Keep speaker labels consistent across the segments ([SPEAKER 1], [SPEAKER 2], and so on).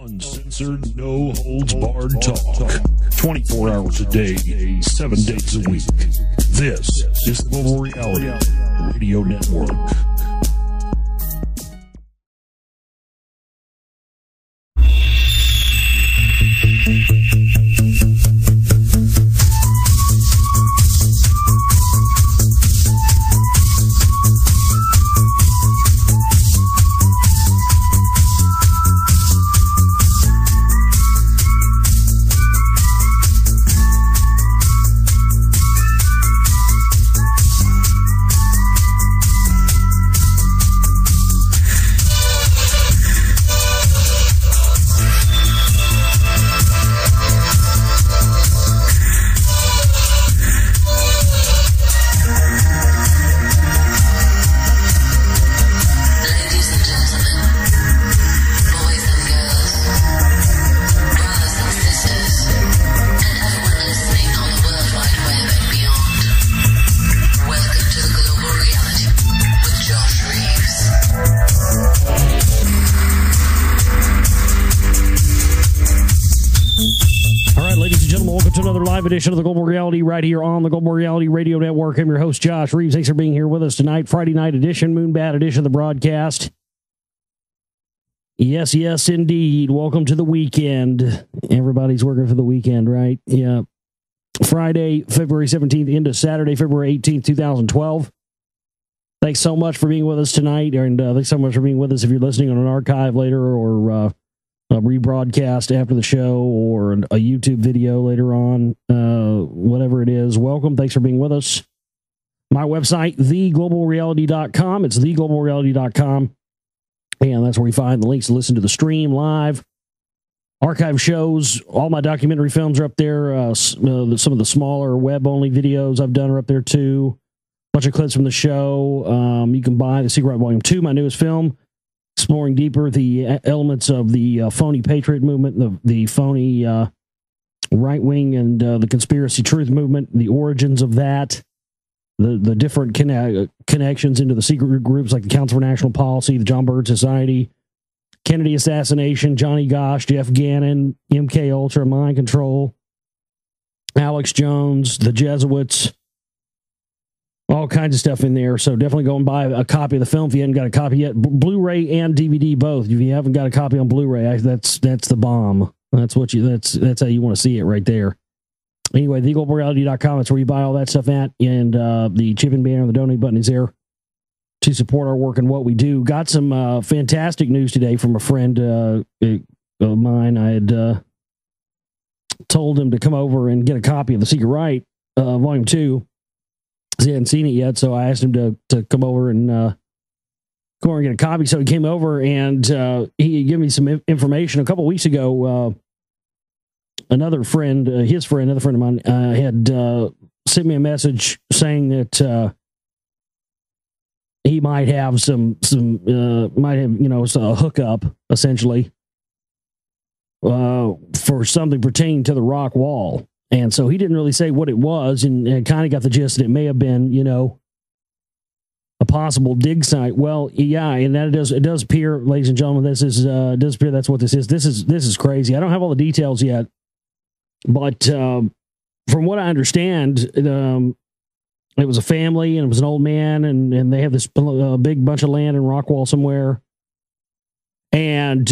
[SPEAKER 1] Uncensored, no holds barred talk. 24 hours a day, 7 days a week. This is Global Reality Radio Network.
[SPEAKER 2] Edition of the Global Reality right here on the Global Reality Radio Network. I'm your host, Josh Reeves. Thanks for being here with us tonight. Friday night edition, Moonbat edition of the broadcast. Yes, indeed. Welcome to the weekend. Everybody's working for the weekend, right? Yeah. Friday, February 17th into Saturday, February 18th, 2012. Thanks so much for being with us tonight. And thanks so much for being with us if you're listening on an archive later or a rebroadcast after the show or a YouTube video later on, whatever it is. Welcome. Thanks for being with us. My website, theglobalreality.com. It's theglobalreality.com. And that's where you find the links to listen to the stream live. Archive shows, all my documentary films are up there. Some of the smaller web-only videos I've done are up there too. A bunch of clips from the show. You can buy The Secret Right Volume 2, my newest film, exploring deeper the elements of the phony patriot movement, the phony right-wing and the conspiracy truth movement, the origins of that, the different connections into the secret groups like the Council for National Policy, the John Bird Society, Kennedy assassination, Johnny Gosch, Jeff Gannon, MK Ultra, mind control, Alex Jones, the Jesuits, all kinds of stuff in there. So definitely go and buy a copy of the film if you haven't got a copy yet. Blu-ray and DVD both. If you haven't got a copy on Blu-ray, that's the bomb. That's how you want to see it right there. Anyway, theglobalreality.com. That's where you buy all that stuff at. And the chip and banner and the donate button is there to support our work and what we do. Got some fantastic news today from a friend of mine. I had told him to come over and get a copy of The Secret Right, Volume 2. He hadn't seen it yet, so I asked him to come over and get a copy. So he came over and he gave me some information. A couple weeks ago, another friend of mine, had sent me a message saying that he might have a hookup essentially for something pertaining to the rock wall. And so he didn't really say what it was, and kind of got the gist that it may have been, a possible dig site. Well, yeah, and that it does appear, ladies and gentlemen, it does appear that's what this is. This is crazy. I don't have all the details yet, but from what I understand, it was a family and it was an old man, and they have this big bunch of land in Rockwall somewhere. And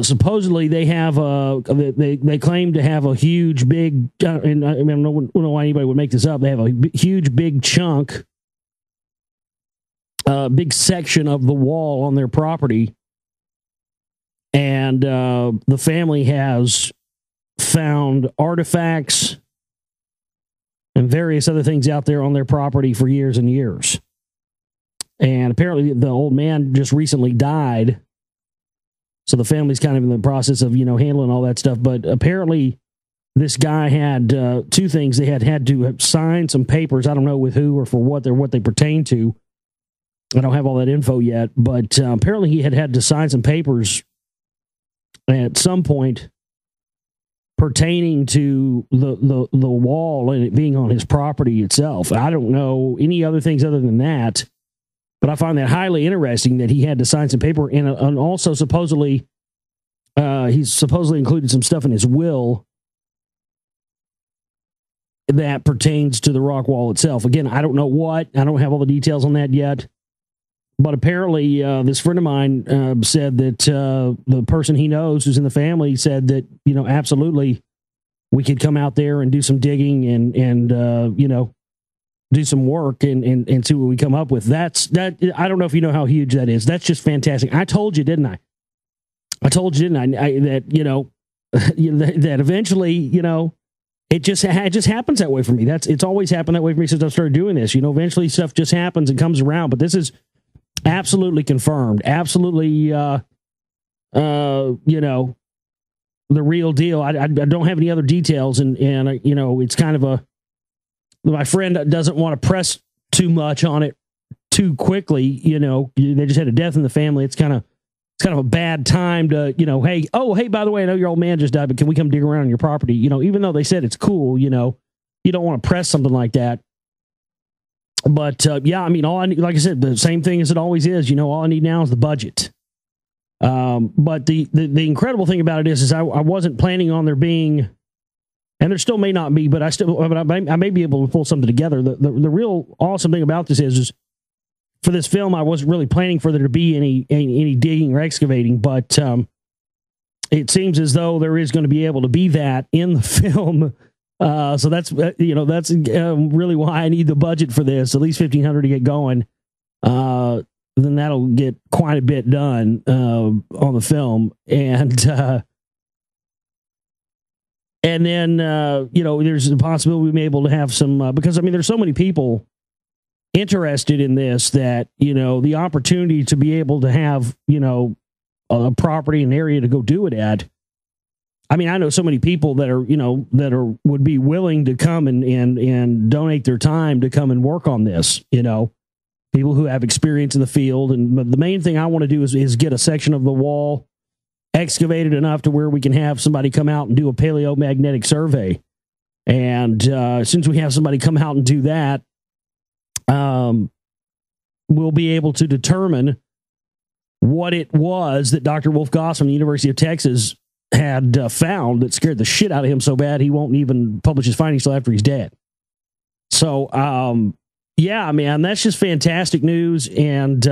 [SPEAKER 2] supposedly they have they claim to have a huge big, and I don't know why anybody would make this up. They have a huge big chunk, big section of the wall on their property, and the family has found artifacts and various other things out there on their property for years and years. And apparently the old man just recently died. So the family's kind of in the process of, handling all that stuff. But apparently this guy had two things. They had to sign some papers. I don't know with who or for what they pertain to. I don't have all that info yet. But apparently he had to sign some papers at some point pertaining to the wall and it being on his property itself. I don't know any other things other than that. But I find that highly interesting that he had to sign some paper and also supposedly He's supposedly included some stuff in his will that pertains to the rock wall itself. Again, I don't know what. I don't have all the details on that yet. But apparently, this friend of mine said that the person he knows who's in the family said that, absolutely, we could come out there and do some digging and do some work and see what we come up with. That. I don't know if you know how huge that is. That's just fantastic. I told you, didn't I? I told you, didn't I? That that eventually, it just happens that way for me. It's always happened that way for me since I started doing this. Eventually stuff just happens and comes around. But this is absolutely confirmed. Absolutely, the real deal. I don't have any other details, and it's kind of my friend doesn't want to press too much on it too quickly. They just had a death in the family. It's kind of a bad time to, hey, by the way, I know your old man just died, but can we come dig around on your property? Even though they said it's cool, you don't want to press something like that. But yeah, I mean, all I need, like I said, the same thing as it always is. All I need now is the budget. But the incredible thing about it is I wasn't planning on there being, and there still may not be, but I may be able to pull something together. The real awesome thing about this is for this film, I wasn't really planning for there to be any digging or excavating, but it seems as though there is going to be able to be that in the film. So that's really why I need the budget for this, at least $1,500 to get going. Then that'll get quite a bit done on the film, and then there's a possibility we may be able to have some because there's so many people interested in this that the opportunity to be able to have a property, an area to go do it at. I know so many people that are would be willing to come and donate their time to come and work on this. People who have experience in the field, and the main thing I want to do is get a section of the wall excavated enough to where we can have somebody come out and do a paleomagnetic survey. And as soon as we have somebody come out and do that, we'll be able to determine what it was that Dr. Wolf Goss from the University of Texas had found that scared the shit out of him so bad he won't even publish his findings till after he's dead. So, yeah, man, that's just fantastic news. And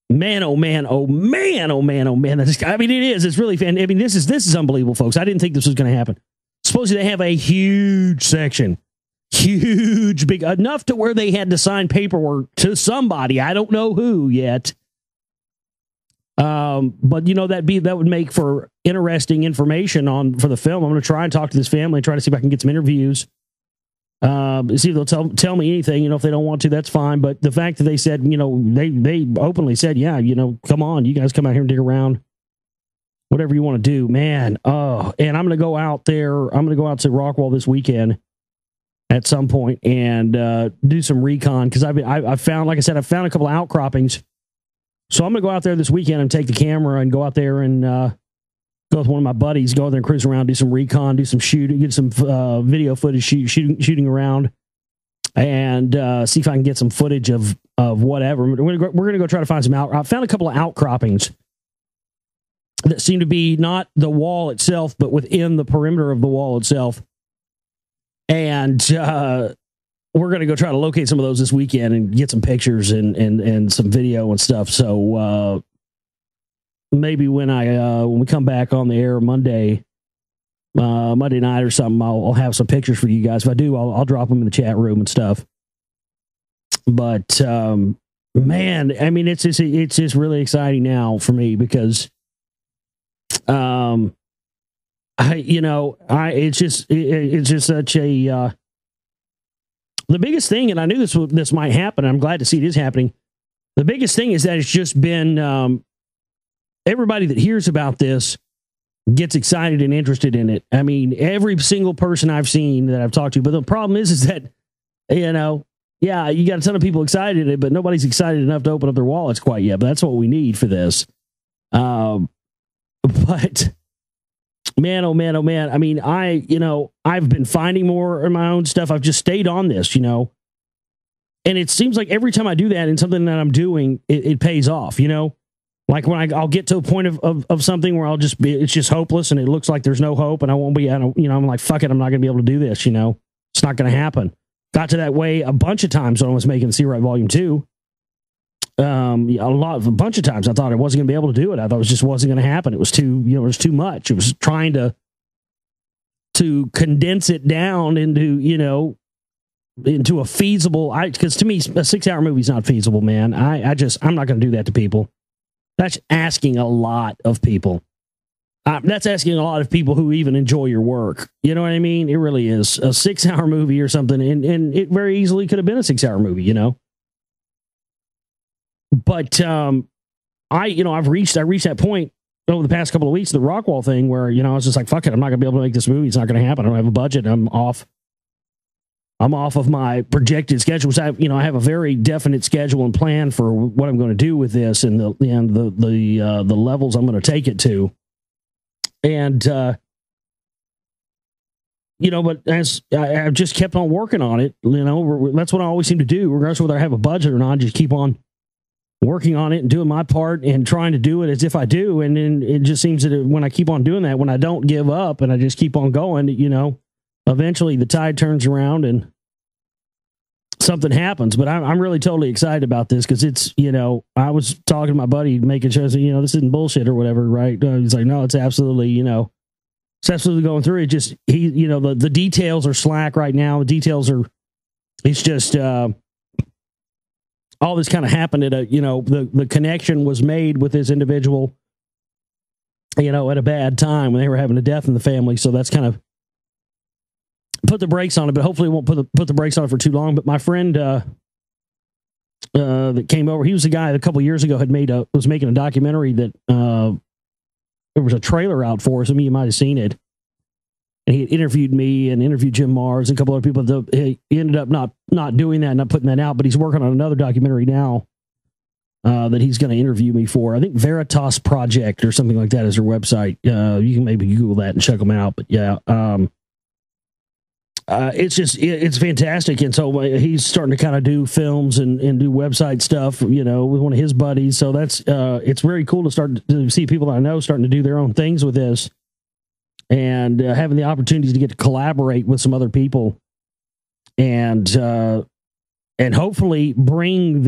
[SPEAKER 2] man, oh man, oh man, oh man, oh man. It is. It's really fantastic. This is unbelievable, folks. I didn't think this was going to happen. Supposedly they have a huge section. Huge, big, enough to where they had to sign paperwork to somebody. I don't know who yet. But that would make for interesting information for the film. I'm going to try and talk to this family, try to see if I can get some interviews. See if they'll tell me anything. If they don't want to, that's fine. But the fact that they said, they openly said, yeah, come on, you guys come out here and dig around, whatever you want to do, man. Oh, and I'm going to go out there. I'm going to go out to Rockwall this weekend at some point and do some recon, because I found, like I said, I found a couple of outcroppings. So I'm going to go out there this weekend and take the camera and go out there and go with one of my buddies, go out there and cruise around, do some recon, do some shooting, get some video footage shooting around, and see if I can get some footage of whatever. We're going to go try to find some I found a couple of outcroppings that seem to be not the wall itself, but within the perimeter of the wall itself. And we're going to go try to locate some of those this weekend and get some pictures and some video and stuff. So maybe when we come back on the air Monday night or something, I'll have some pictures for you guys. If I do, I'll drop them in the chat room and stuff. But man, it's just really exciting now for me because it's just such a the biggest thing, and I knew this might happen. I'm glad to see it is happening. The biggest thing is that it's just been everybody that hears about this gets excited and interested in it. Every single person I've seen that I've talked to, but the problem is that you got a ton of people excited in it, but nobody's excited enough to open up their wallets quite yet. But that's what we need for this. But man, oh man, oh man. I've been finding more in my own stuff. I've just stayed on this, and it seems like every time I do that in something that I'm doing, it pays off, Like when I'll get to a point of something where it's just hopeless and it looks like there's no hope and I won't be, I'm like, fuck it, I'm not going to be able to do this, It's not going to happen. Got to that way a bunch of times when I was making See Right Volume 2. A bunch of times I thought I wasn't going to be able to do it. I thought it just wasn't going to happen. It was too, it was too much. It was trying to condense it down into, into a feasible, because to me, a 6-hour movie is not feasible, man. I'm not going to do that to people. That's asking a lot of people. That's asking a lot of people who even enjoy your work. You know what I mean? It really is a 6-hour movie or something. And it very easily could have been a 6-hour movie, But I've reached that point over the past couple of weeks, the Rockwall thing, where I was just like, fuck it, I'm not gonna be able to make this movie. It's not gonna happen. I don't have a budget. I'm off of my projected schedule. Which I have a very definite schedule and plan for what I'm going to do with this and the levels I'm going to take it to. And but as I've just kept on working on it, that's what I always seem to do, regardless of whether I have a budget or not. I just keep on working on it and doing my part and trying to do it as if I do. And then it just seems that when I keep on doing that, when I don't give up and I just keep on going, eventually the tide turns around and something happens. But I'm really totally excited about this because it's, I was talking to my buddy, making sure, this isn't bullshit or whatever, right? He's like, no, it's absolutely, it's absolutely going through. It just, the details are slack right now. The details are, it's just, all this kind of happened at the connection was made with this individual, at a bad time when they were having a death in the family. So that's kind of put the brakes on it, but hopefully it won't put the brakes on it for too long. But my friend that came over, he was the guy that a couple of years ago was making a documentary that there was a trailer out for. Some of you might have seen it. And he interviewed me and interviewed Jim Mars and a couple other people. He ended up not doing that, not putting that out, but he's working on another documentary now that he's going to interview me for. I think Veritas Project or something like that is their website. You can maybe Google that and check them out. But yeah, it's fantastic. And so he's starting to kind of do films and do website stuff, with one of his buddies. So that's it's very cool to start to see people that I know starting to do their own things with this. And having the opportunities to get to collaborate with some other people, and hopefully bring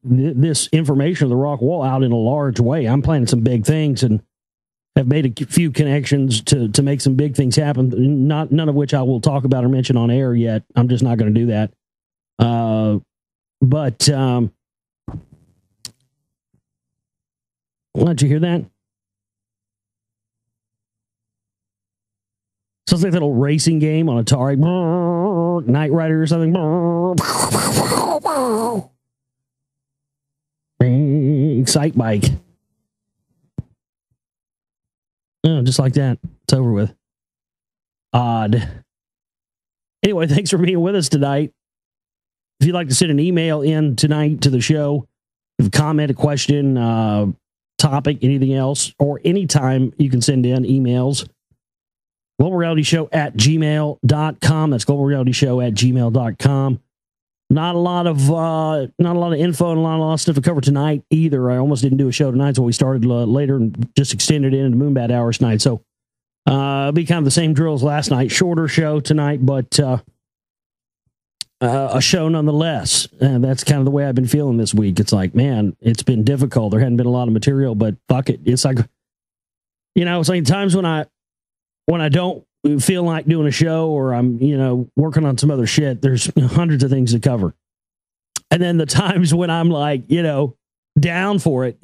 [SPEAKER 2] this information of the Rock Wall out in a large way. I'm planning some big things and have made a few connections to make some big things happen. None of which I will talk about or mention on air yet. I'm just not going to do that. But did you hear that? Sounds like that old racing game on Atari. Knight Rider or something. Excite bike. Oh, just like that. It's over with. Odd. Anyway, thanks for being with us tonight. If you'd like to send an email in tonight to the show, if a comment, a question, topic, anything else, or anytime you can send in emails. globalrealityshow@gmail.com. That's globalrealityshow@gmail.com. Not a lot of info and a lot of stuff to cover tonight either. I almost didn't do a show tonight, so we started later and just extended it into Moonbat hours tonight. So it'll be kind of the same drill as last night. Shorter show tonight, but a show nonetheless. And that's kind of the way I've been feeling this week. It's like, man, it's been difficult. There hadn't been a lot of material, but fuck it. It's like, it's like times when I don't feel like doing a show or I'm, working on some other shit, there's hundreds of things to cover. And then the times when I'm like, down for it,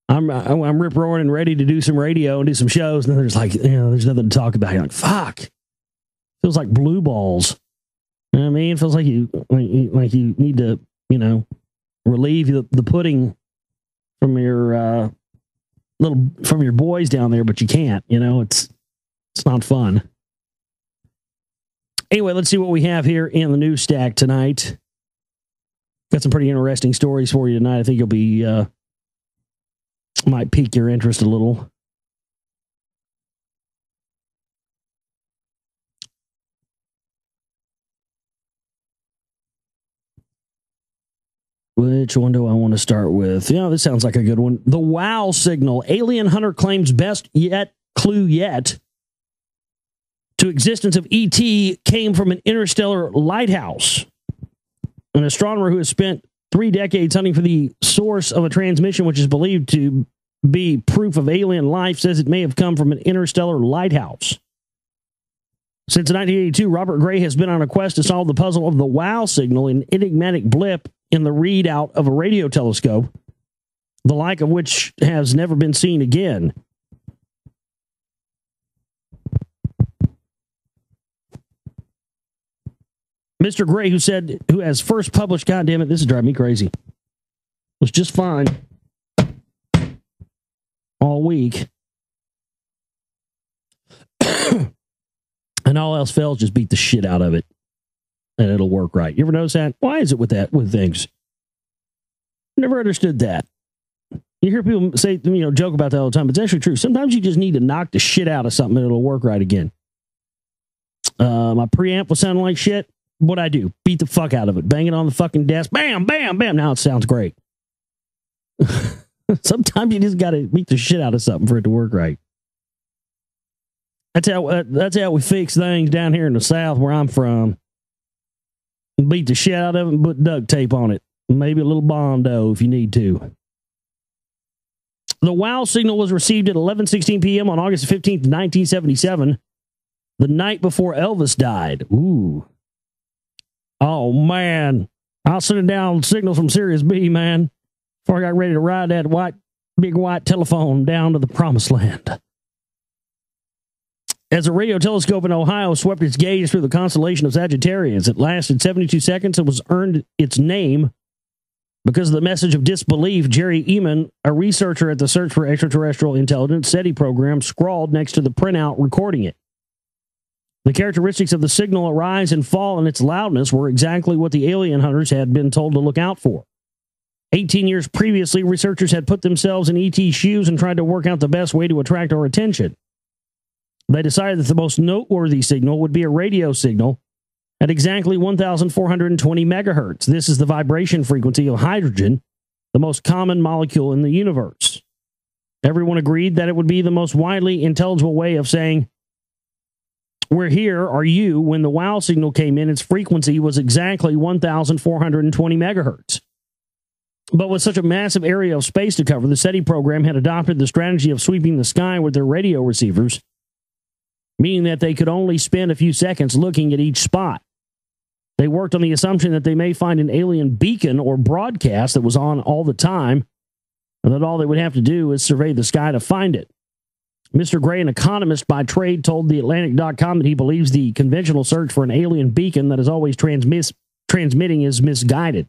[SPEAKER 2] I'm rip roaring and ready to do some radio and do some shows. And then there's like, there's nothing to talk about. You're like, fuck. Feels like blue balls. You know what I mean? It feels like you need to, relieve the pudding from your, from your boys down there, but you can't, it's not fun. Anyway, let's see what we have here in the news stack tonight. Got some pretty interesting stories for you tonight. I think you'll be, might pique your interest a little. Which one do I want to start with? Yeah, this sounds like a good one. The WOW signal. Alien hunter claims best clue yet to existence of ET came from an interstellar lighthouse. An astronomer who has spent 3 decades hunting for the source of a transmission which is believed to be proof of alien life says it may have come from an interstellar lighthouse. Since 1982, Robert Gray has been on a quest to solve the puzzle of the WOW signal, an enigmatic blip in the readout of a radio telescope, the like of which has never been seen again. Mr. Gray, who has first published, goddammit, this is driving me crazy, was just fine all week. And all else fails, just beat the shit out of it. And it'll work right. You ever notice that? Why is it with things? Never understood that. You hear people say, joke about that all the time. It's actually true. Sometimes you just need to knock the shit out of something and it'll work right again. My preamp was sounding like shit. What'd I do? Beat the fuck out of it. Bang it on the fucking desk. Bam, bam, bam. Now it sounds great. Sometimes you just got to beat the shit out of something for it to work right. That's how we fix things down here in the South where I'm from. Beat the shit out of it and put duct tape on it. Maybe a little Bondo if you need to. The WOW signal was received at 11:16 p.m. on August 15th, 1977, the night before Elvis died. Ooh. Oh, man. I was sending down signals from Sirius B, man, before I got ready to ride that big white telephone down to the promised land. As a radio telescope in Ohio swept its gaze through the constellation of Sagittarius, it lasted 72 seconds and was earned its name because of the message of disbelief Jerry Eman, a researcher at the Search for Extraterrestrial Intelligence SETI program, scrawled next to the printout recording it. The characteristics of the signal, a rise and fall in its loudness, were exactly what the alien hunters had been told to look out for. 18 years previously, researchers had put themselves in ET's shoes and tried to work out the best way to attract our attention. They decided that the most noteworthy signal would be a radio signal at exactly 1,420 megahertz. This is the vibration frequency of hydrogen, the most common molecule in the universe. Everyone agreed that it would be the most widely intelligible way of saying, "We're here, are you?" When the WOW signal came in, its frequency was exactly 1,420 megahertz. But with such a massive area of space to cover, the SETI program had adopted the strategy of sweeping the sky with their radio receivers, meaning that they could only spend a few seconds looking at each spot. They worked on the assumption that they may find an alien beacon or broadcast that was on all the time, and that all they would have to do is survey the sky to find it. Mr. Gray, an economist by trade, told TheAtlantic.com that he believes the conventional search for an alien beacon that is always transmitting is misguided.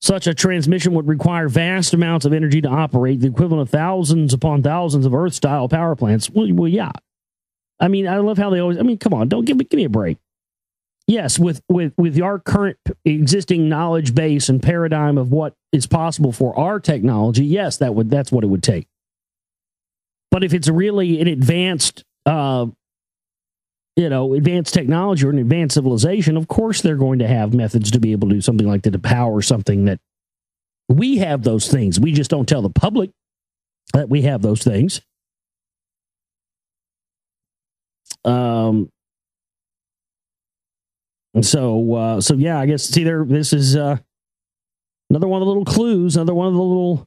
[SPEAKER 2] Such a transmission would require vast amounts of energy to operate, the equivalent of thousands upon thousands of Earth-style power plants. Well, yeah. I mean, I love how they always... I mean, come on, don't give me a break. Yes, with our current existing knowledge base and paradigm of what is possible for our technology, yes, that's what it would take. But if it's really an advanced, advanced technology or an advanced civilization, of course they're going to have methods to be able to do something like that, to power something that we have those things. We just don't tell the public that we have those things. So yeah, I guess this is another one of the little clues, another one of the little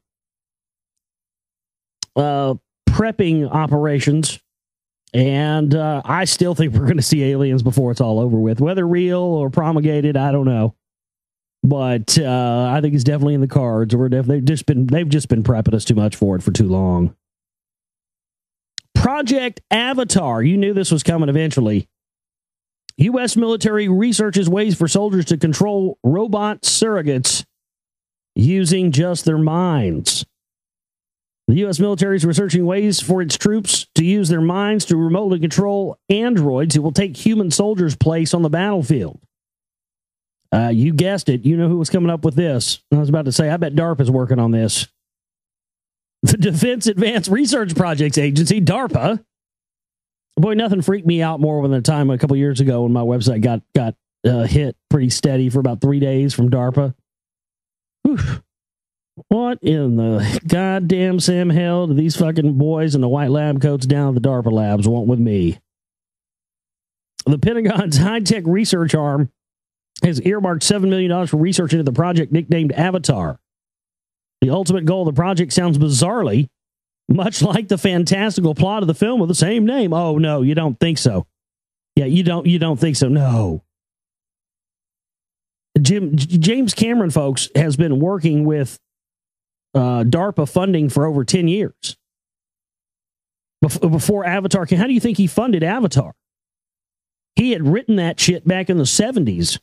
[SPEAKER 2] prepping operations. And I still think we're going to see aliens before it's all over with. Whether real or promulgated, I don't know. But I think it's definitely in the cards. They've just been prepping us too much for it for too long. Project Avatar. You knew this was coming eventually. U.S. military researches ways for soldiers to control robot surrogates using just their minds. The U.S. military is researching ways for its troops to use their minds to remotely control androids who will take human soldiers' place on the battlefield. You guessed it. You know who was coming up with this. I was about to say, I bet DARPA is working on this. The Defense Advanced Research Projects Agency, DARPA. Boy, nothing freaked me out more than the time a couple years ago when my website got hit pretty steady for about 3 days from DARPA. What in the goddamn Sam hell do these fucking boys in the white lab coats down at the DARPA labs want with me? The Pentagon's high-tech research arm has earmarked $7 million for research into the project nicknamed Avatar. The ultimate goal of the project sounds bizarrely much like the fantastical plot of the film with the same name. Oh, no, you don't think so. Yeah, you don't think so. No. James Cameron, folks, has been working with DARPA funding for over 10 years. Before Avatar came, how do you think he funded Avatar? He had written that shit back in the 70s.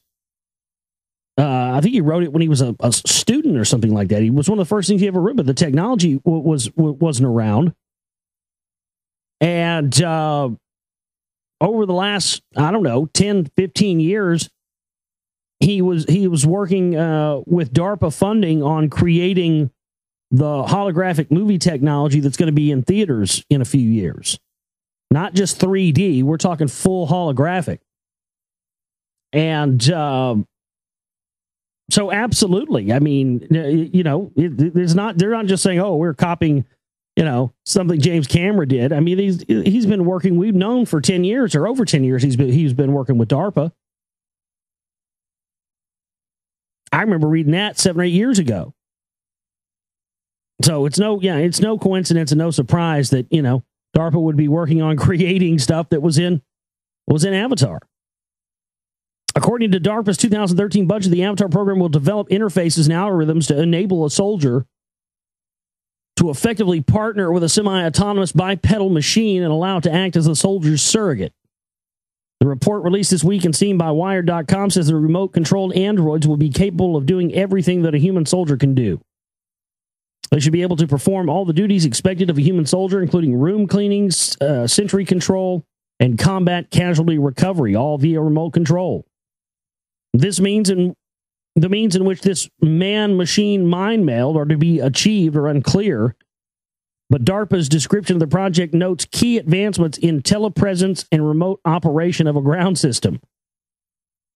[SPEAKER 2] I think he wrote it when he was a student or something like that. He was one of the first things he ever wrote, but the technology wasn't around. And over the last, I don't know, 10, 15 years, he was working with DARPA funding on creating the holographic movie technology that's going to be in theaters in a few years. Not just 3D, we're talking full holographic. And so absolutely, I mean, you know, they're not just saying, oh, we're copying, you know, something James Cameron did. I mean, he's been working, we've known for 10 years or over 10 years, he's been working with DARPA. I remember reading that 7 or 8 years ago. So it's no coincidence and no surprise that, you know, DARPA would be working on creating stuff that was in Avatar. According to DARPA's 2013 budget, the Avatar program will develop interfaces and algorithms to enable a soldier to effectively partner with a semi-autonomous bipedal machine and allow it to act as the soldier's surrogate. The report released this week and seen by Wired.com says the remote-controlled androids will be capable of doing everything that a human soldier can do. They should be able to perform all the duties expected of a human soldier, including room cleaning, sentry control, and combat casualty recovery, all via remote control. The means in which this man-machine mind meld are to be achieved are unclear, but DARPA's description of the project notes key advancements in telepresence and remote operation of a ground system.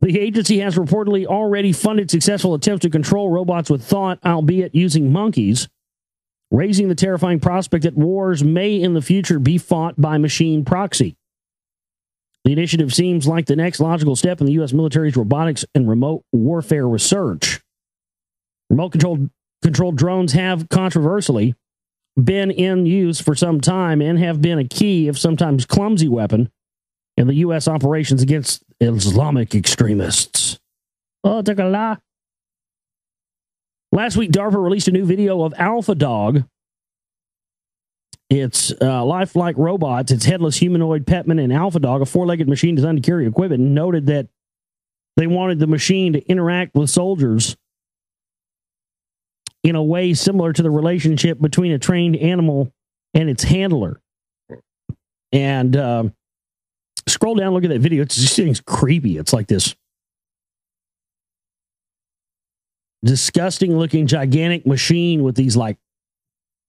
[SPEAKER 2] The agency has reportedly already funded successful attempts to control robots with thought, albeit using monkeys, raising the terrifying prospect that wars may in the future be fought by machine proxy. The initiative seems like the next logical step in the U.S. military's robotics and remote warfare research. Remote-controlled drones have controversially been in use for some time and have been a key, if sometimes clumsy, weapon in the U.S. operations against Islamic extremists. Oh, take a lie. Last week, DARPA released a new video of Alpha Dog. It's lifelike robots. It's headless humanoid Petman and Alpha Dog, a four-legged machine designed to carry equipment, and noted that they wanted the machine to interact with soldiers in a way similar to the relationship between a trained animal and its handler. And scroll down, look at that video. It's just creepy. It's like this disgusting looking gigantic machine with these like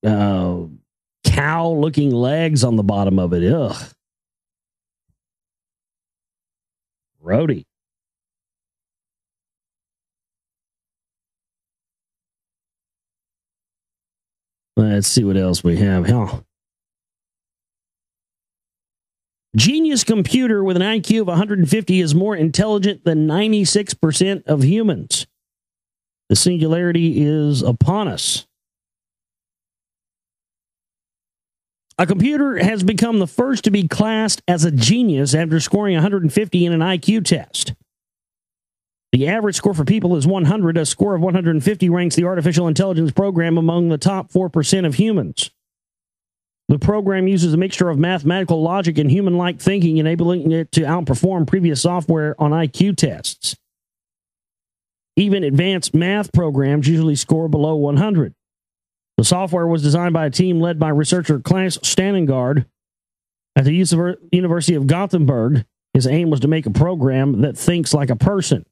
[SPEAKER 2] cow looking legs on the bottom of it. Ugh. Roadie. Let's see what else we have. Genius computer with an IQ of 150 is more intelligent than 96% of humans. The singularity is upon us. A computer has become the first to be classed as a genius after scoring 150 in an IQ test. The average score for people is 100. A score of 150 ranks the artificial intelligence program among the top 4% of humans. The program uses a mixture of mathematical logic and human-like thinking, enabling it to outperform previous software on IQ tests. Even advanced math programs usually score below 100. The software was designed by a team led by researcher Klaas Stanengard at the University of Gothenburg. His aim was to make a program that thinks like a person.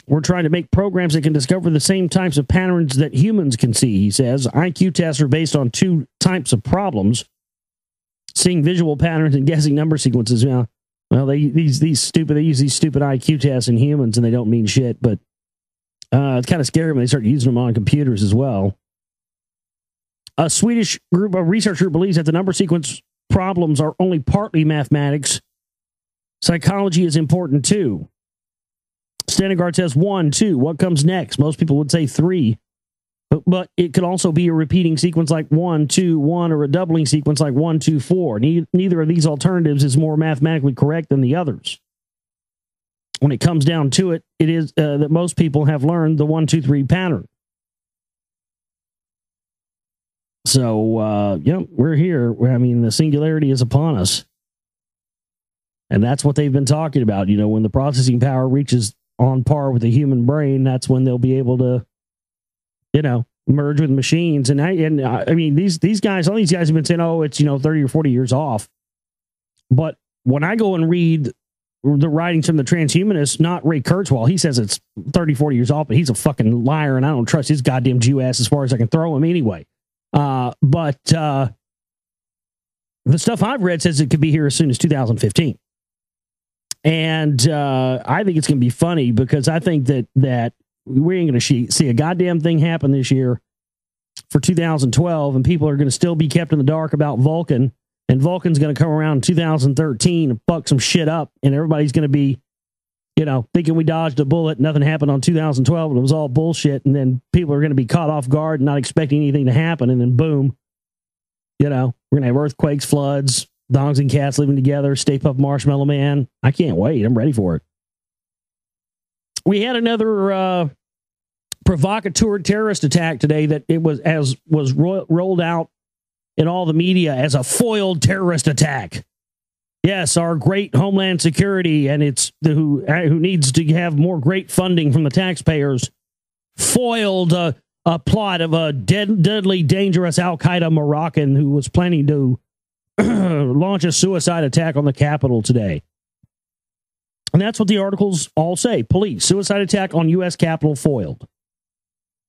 [SPEAKER 2] We're trying to make programs that can discover the same types of patterns that humans can see, he says. IQ tests are based on two types of problems: seeing visual patterns and guessing number sequences. Well, they use these stupid IQ tests in humans, and they don't mean shit. But It's kind of scary when they start using them on computers as well. A Swedish group, a research group, believes that the number sequence problems are only partly mathematics. Psychology is important too. Standing guard says 1, 2. What comes next? Most people would say 3. But it could also be a repeating sequence like 1, 2, 1, or a doubling sequence like 1, 2, 4. Neither of these alternatives is more mathematically correct than the others. When it comes down to it, it is that most people have learned the 1, 2, 3 pattern. So, we're here. I mean, the singularity is upon us. And that's what they've been talking about. You know, when the processing power reaches on par with the human brain, that's when they'll be able to, merge with machines. And I mean, these guys, all these guys have been saying, oh, it's, 30 or 40 years off. But when I go and read the writings from the transhumanists, not Ray Kurzweil, he says it's 30, 40 years off, but he's a fucking liar, and I don't trust his goddamn Jew ass as far as I can throw him anyway. But the stuff I've read says it could be here as soon as 2015. And I think it's going to be funny because I think that we ain't going to see a goddamn thing happen this year for 2012, and people are going to still be kept in the dark about Vulcan, and Vulcan's going to come around in 2013 and fuck some shit up, and everybody's going to be, thinking we dodged a bullet, nothing happened on 2012, and it was all bullshit, and then people are going to be caught off guard and not expecting anything to happen, and then boom, we're going to have earthquakes, floods, dogs and cats living together, Stay Puft Marshmallow Man. I can't wait. I'm ready for it. We had another provocateur terrorist attack today that it was rolled out in all the media as a foiled terrorist attack. Yes, our great Homeland Security, and it's who needs to have more great funding from the taxpayers, foiled a plot of a deadly, dangerous Al-Qaeda Moroccan who was planning to launch a suicide attack on the Capitol today. And that's what the articles all say. Police, suicide attack on U.S. Capitol foiled.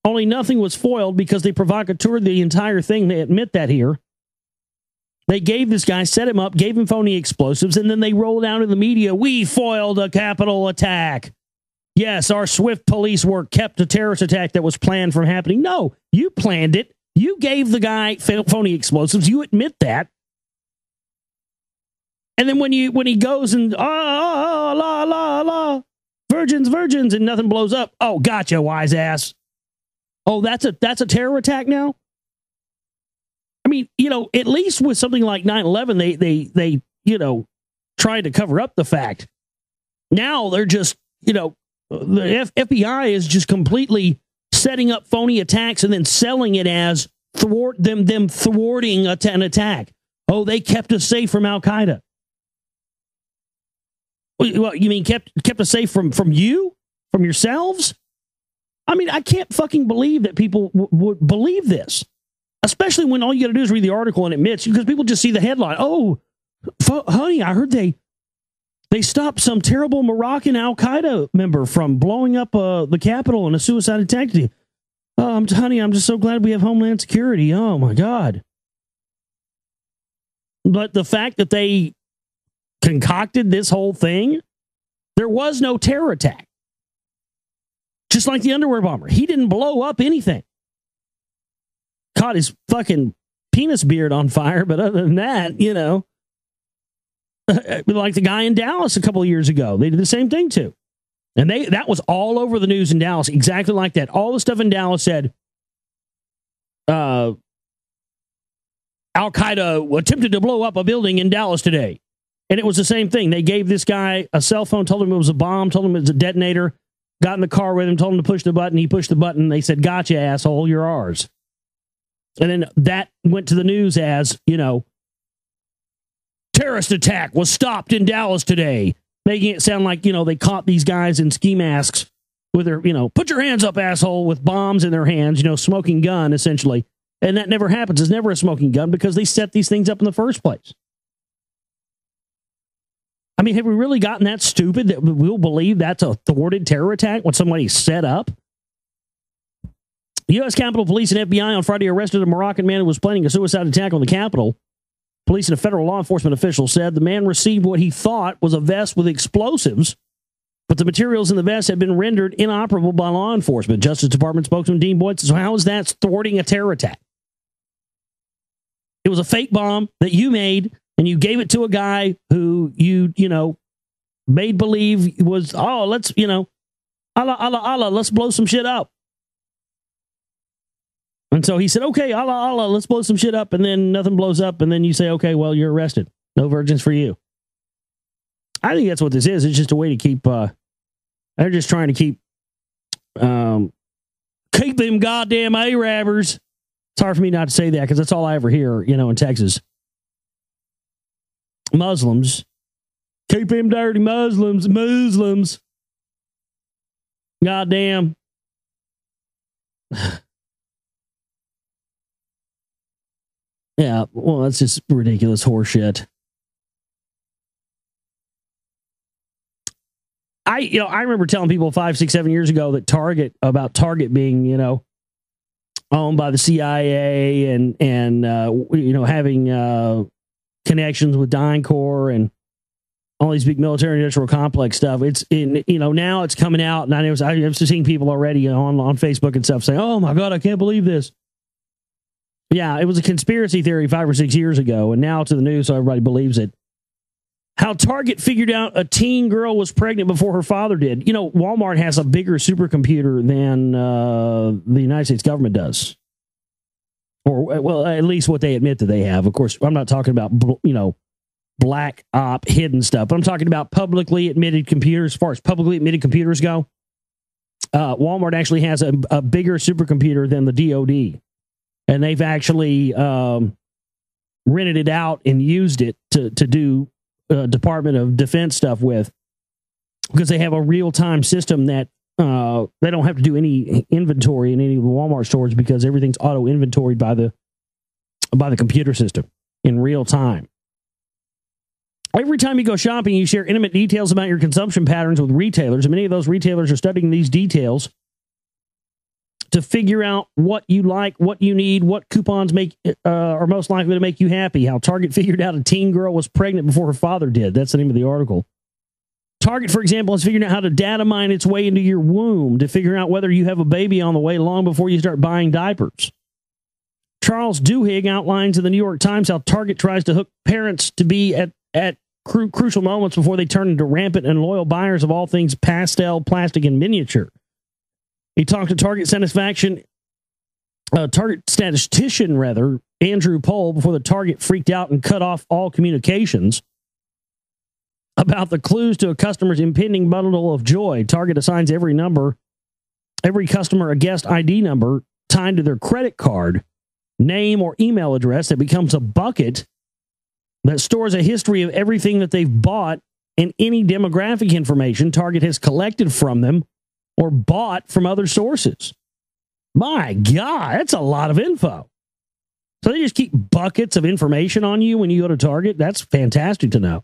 [SPEAKER 2] Only nothing was foiled because they provocateured the entire thing. They admit that here. They gave this guy, set him up, gave him phony explosives, and then they rolled out in the media, we foiled a Capitol attack. Yes, our swift police work kept a terrorist attack that was planned from happening. No, you planned it. You gave the guy phony explosives. You admit that. And then when he goes and virgins, and nothing blows up. Oh, gotcha, wise ass. Oh, that's a terror attack now? I mean, at least with something like 9/11, they tried to cover up the fact. Now they're just, the FBI is just completely setting up phony attacks and then selling it as them thwarting an attack. Oh, they kept us safe from Al-Qaeda. Well, you mean kept us safe from you? From yourselves? I mean, I can't fucking believe that people would believe this. Especially when all you got to do is read the article and admits, because people just see the headline. Oh, honey, I heard they stopped some terrible Moroccan Al-Qaeda member from blowing up the Capitol in a suicide attack. Honey, I'm just so glad we have Homeland Security. Oh, my God. But the fact that they concocted this whole thing, there was no terror attack. Just like the underwear bomber. He didn't blow up anything. Caught his fucking penis beard on fire, but other than that, like the guy in Dallas a couple of years ago, they did the same thing too. And that was all over the news in Dallas, exactly like that. All the stuff in Dallas said, Al-Qaeda attempted to blow up a building in Dallas today. And it was the same thing. They gave this guy a cell phone, told him it was a bomb, told him it was a detonator, got in the car with him, told him to push the button. He pushed the button. They said, gotcha, asshole, you're ours. And then that went to the news as, terrorist attack was stopped in Dallas today, making it sound like, they caught these guys in ski masks with their, put your hands up, asshole, with bombs in their hands, smoking gun, essentially. And that never happens. It's never a smoking gun because they set these things up in the first place. I mean, have we really gotten that stupid that we'll believe that's a thwarted terror attack when somebody set up? The U.S. Capitol Police and FBI on Friday arrested a Moroccan man who was planning a suicide attack on the Capitol. Police and a federal law enforcement official said the man received what he thought was a vest with explosives but the materials in the vest had been rendered inoperable by law enforcement. Justice Department spokesman Dean Boyd says, so how is that thwarting a terror attack? It was a fake bomb that you made, and you gave it to a guy who you made believe was, oh, let's, Allah, let's blow some shit up. And so he said, okay, Allah, let's blow some shit up, and then nothing blows up, and then you say, okay, well, you're arrested. No virgins for you. I think that's what this is. It's just a way to keep, they're just trying to keep them goddamn A-rabbers. It's hard for me not to say that because that's all I ever hear, in Texas. Muslims. Keep them dirty Muslims. Goddamn. Yeah, well, that's just ridiculous horseshit. I remember telling people 5, 6, 7 years ago that Target being, owned by the CIA and having connections with DynCorp and all these big military industrial complex stuff. It's now it's coming out, and I've seen people already on Facebook and stuff saying, "Oh my God, I can't believe this." Yeah, it was a conspiracy theory 5 or 6 years ago, and now it's in the news, so everybody believes it. How Target figured out a teen girl was pregnant before her father did. Walmart has a bigger supercomputer than the United States government does. Or, well, at least what they admit that they have. Of course, I'm not talking about, black op hidden stuff. But I'm talking about publicly admitted computers. As far as publicly admitted computers go, Walmart actually has a bigger supercomputer than the DoD. And they've actually rented it out and used it to do Department of Defense stuff with, because they have a real-time system that they don't have to do any inventory in any of the Walmart stores because everything's auto-inventoried by the computer system in real time. Every time you go shopping, you share intimate details about your consumption patterns with retailers, and many of those retailers are studying these details to figure out what you like, what you need, what coupons are most likely to make you happy. How Target figured out a teen girl was pregnant before her father did. That's the name of the article. Target, for example, has figured out how to data mine its way into your womb to figure out whether you have a baby on the way long before you start buying diapers. Charles Duhigg outlines in the New York Times how Target tries to hook parents to be at crucial moments before they turn into rampant and loyal buyers of all things pastel, plastic, and miniature. He talked to Target statistician, Andrew Pohl, before the Target freaked out and cut off all communications about the clues to a customer's impending bundle of joy. Target assigns every customer a guest ID number tied to their credit card, name, or email address that becomes a bucket that stores a history of everything that they've bought and any demographic information Target has collected from them or bought from other sources. My God, that's a lot of info. So they just keep buckets of information on you when you go to Target? That's fantastic to know.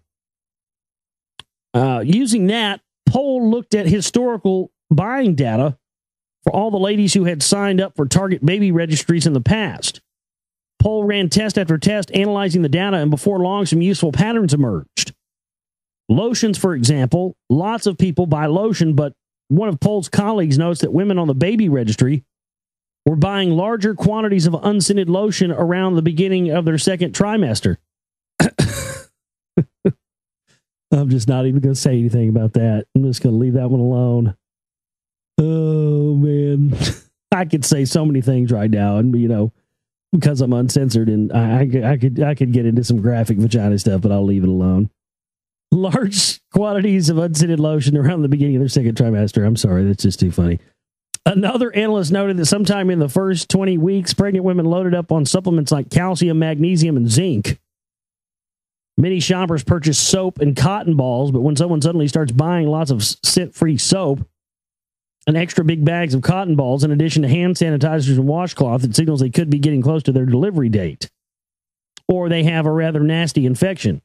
[SPEAKER 2] Using that, Poll looked at historical buying data for all the ladies who had signed up for Target baby registries in the past. Poll ran test after test, analyzing the data, and before long, some useful patterns emerged. Lotions, for example. Lots of people buy lotion, but one of Poll's colleagues noticed that women on the baby registry were buying larger quantities of unscented lotion around the beginning of their second trimester. I'm just not even going to say anything about that. I'm just going to leave that one alone. Oh, man. I could say so many things right now, and, because I'm uncensored, and I could get into some graphic vagina stuff, but I'll leave it alone. Large quantities of unscented lotion around the beginning of their second trimester. I'm sorry, that's just too funny. Another analyst noted that sometime in the first 20 weeks, pregnant women loaded up on supplements like calcium, magnesium, and zinc. Many shoppers purchase soap and cotton balls, but when someone suddenly starts buying lots of scent-free soap and extra big bags of cotton balls, in addition to hand sanitizers and washcloth, it signals they could be getting close to their delivery date. Or they have a rather nasty infection.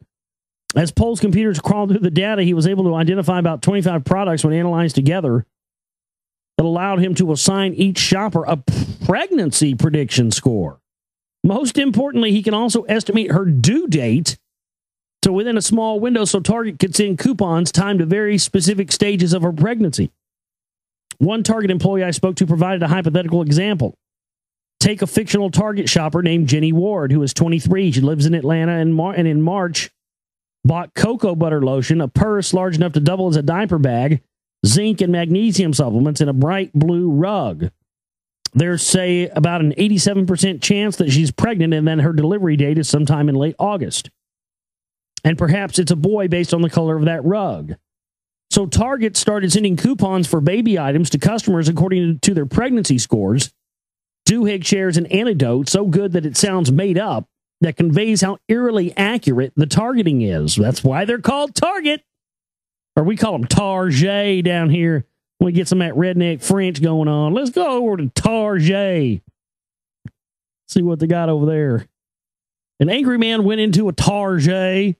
[SPEAKER 2] As Poll's computers crawled through the data, he was able to identify about 25 products when analyzed together that allowed him to assign each shopper a pregnancy prediction score. Most importantly, he can also estimate her due date So within a small window, so Target could send coupons timed to very specific stages of her pregnancy. One Target employee I spoke to provided a hypothetical example. Take a fictional Target shopper named Jenny Ward, who is 23. She lives in Atlanta and in March bought cocoa butter lotion, a purse large enough to double as a diaper bag, zinc and magnesium supplements, and a bright blue rug. There's, say, about an 87% chance that she's pregnant and then her delivery date is sometime in late August. And perhaps it's a boy based on the color of that rug. So Target started sending coupons for baby items to customers according to their pregnancy scores. Duhigg shares an anecdote so good that it sounds made up that conveys how eerily accurate the targeting is. That's why they're called Target. Or we call them Target down here. We get some of that redneck French going on. Let's go over to Target. See what they got over there. An angry man went into a Target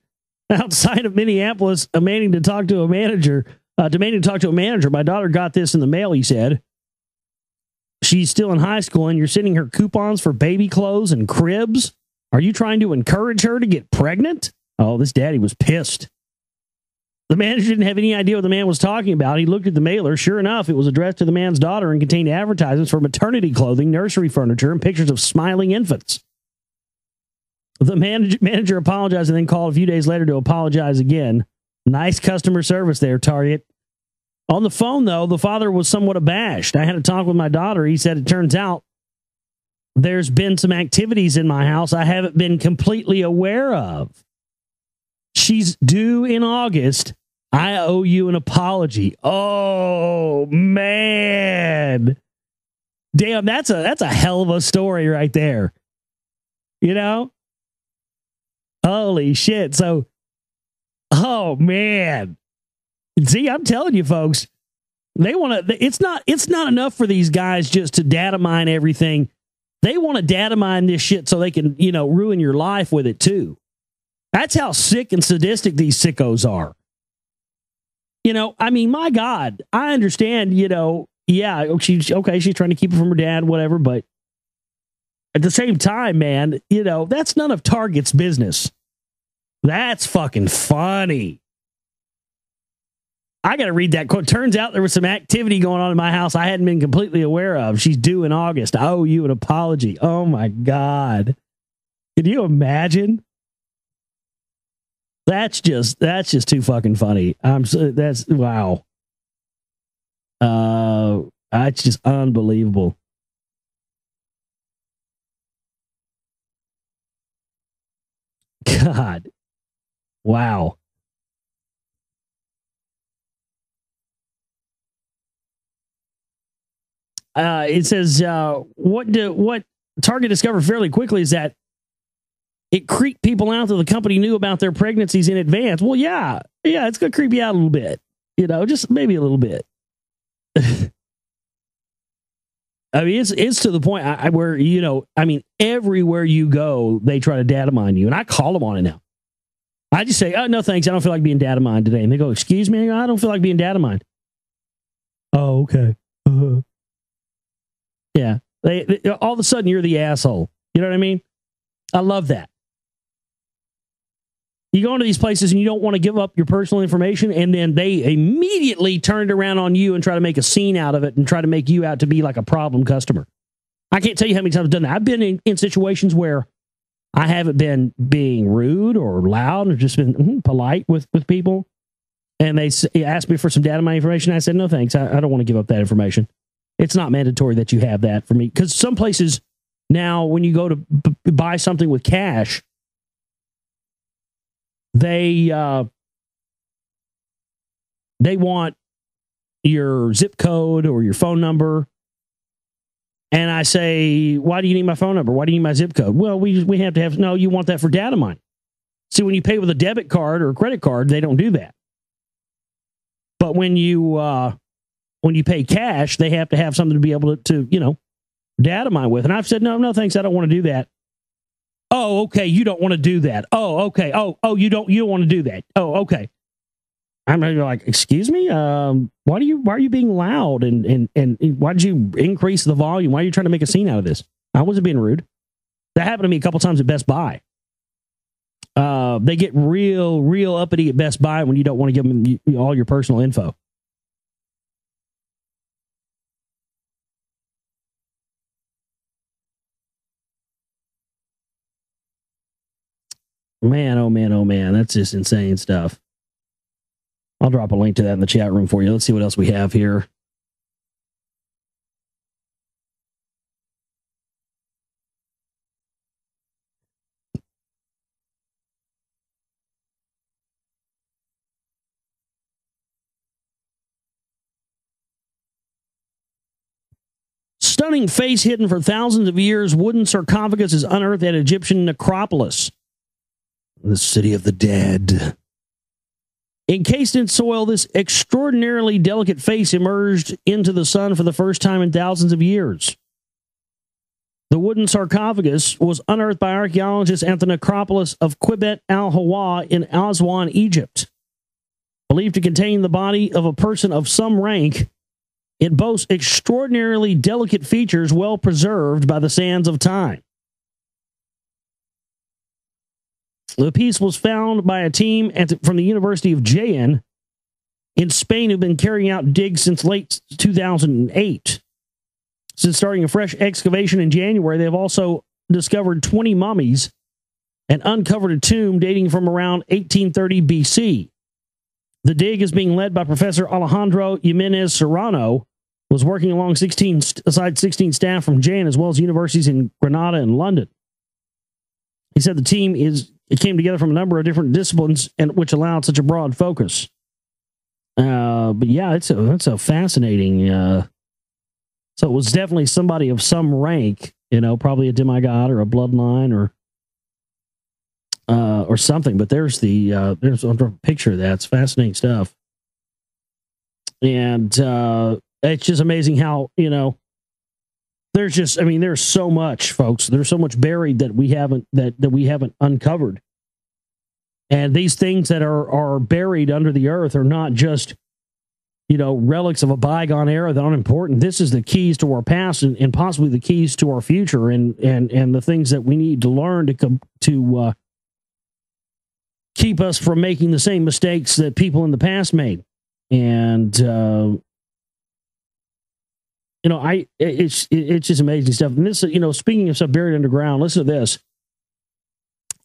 [SPEAKER 2] outside of Minneapolis, demanding to talk to a manager. My daughter got this in the mail, he said. She's still in high school, and you're sending her coupons for baby clothes and cribs? Are you trying to encourage her to get pregnant? Oh, this daddy was pissed. The manager didn't have any idea what the man was talking about. He looked at the mailer. Sure enough, it was addressed to the man's daughter and contained advertisements for maternity clothing, nursery furniture, and pictures of smiling infants. The manager apologized and then called a few days later to apologize again. Nice customer service there, Target. On the phone, though, the father was somewhat abashed. I had a talk with my daughter. He said, it turns out there's been some activities in my house I haven't been completely aware of. She's due in August. I owe you an apology. Oh, man. Damn, that's a hell of a story right there. You know? Holy shit. So, oh, man. See, I'm telling you, folks, they want to, it's not enough for these guys just to data mine everything. They want to data mine this shit so they can, ruin your life with it too. That's how sick and sadistic these sickos are. My God, I understand, she's trying to keep it from her dad, whatever, but at the same time, man, that's none of Target's business. That's fucking funny. I got to read that quote. Turns out there was some activity going on in my house I hadn't been completely aware of. She's due in August. I owe you an apology. Oh my God. Can you imagine? That's just too fucking funny. That's wow. That's just unbelievable. God. Wow. It says what Target discovered fairly quickly is that it creeped people out that the company knew about their pregnancies in advance. Well, yeah, it's gonna creep you out a little bit, just maybe a little bit. I mean, it's to the point where everywhere you go, they try to data mine you, and I call them on it now. I just say, oh no, thanks, I don't feel like being data mined today, and they go, excuse me, I don't feel like being data mined. Oh, okay. Yeah. They all of a sudden you're the asshole. You know what I mean? I love that. You go into these places and you don't want to give up your personal information, and then they immediately turn it around on you and try to make a scene out of it and try to make you out to be like a problem customer. I can't tell you how many times I've done that. I've been in situations where I haven't been being rude or loud or just been polite with people. And they asked me for some data mine information. I said, no, thanks. I don't want to give up that information. It's not mandatory that you have that for me. Because some places now, when you go to buy something with cash, they want your zip code or your phone number. And I say, why do you need my phone number? Why do you need my zip code? Well, we have to have, no, you want that for data mining. See, when you pay with a debit card or a credit card, they don't do that. But when you pay cash, they have to have something to be able to data mine with. And I've said, no, thanks. I don't want to do that. Oh, okay. You don't want to do that. Oh, okay. Oh, you don't want to do that. Oh, okay. I'm like, excuse me? Why are you being loud? And why did you increase the volume? Why are you trying to make a scene out of this? I wasn't being rude. That happened to me a couple times at Best Buy. They get real uppity at Best Buy when you don't want to give them all your personal info. Man, oh man, oh man. That's just insane stuff. I'll drop a link to that in the chat room for you. Let's see what else we have here. Stunning face hidden for thousands of years. Wooden sarcophagus is unearthed at Egyptian necropolis. The city of the dead. Encased in soil, this extraordinarily delicate face emerged into the sun for the first time in thousands of years. The wooden sarcophagus was unearthed by archaeologists at the necropolis of Qibbet al-Hawa in Aswan, Egypt. Believed to contain the body of a person of some rank, it boasts extraordinarily delicate features well preserved by the sands of time. The piece was found by a team from the University of Jaén in Spain who've been carrying out digs since late 2008. Since starting a fresh excavation in January, they have also discovered 20 mummies and uncovered a tomb dating from around 1830 BC. The dig is being led by Professor Alejandro Jimenez Serrano, who was working alongside 16 staff from Jaén, as well as universities in Granada and London. He said the team came together from a number of different disciplines, and which allowed such a broad focus. But yeah, it's a fascinating. So it was definitely somebody of some rank, probably a demigod or a bloodline or something. But there's a picture of that. It's fascinating stuff, and it's just amazing how there's so much, folks. There's so much buried that we haven't uncovered. And these things that are buried under the earth are not just, relics of a bygone era that aren't important. This is the keys to our past and possibly the keys to our future and the things that we need to learn to keep us from making the same mistakes that people in the past made. And, it's just amazing stuff. And this, speaking of stuff buried underground, listen to this.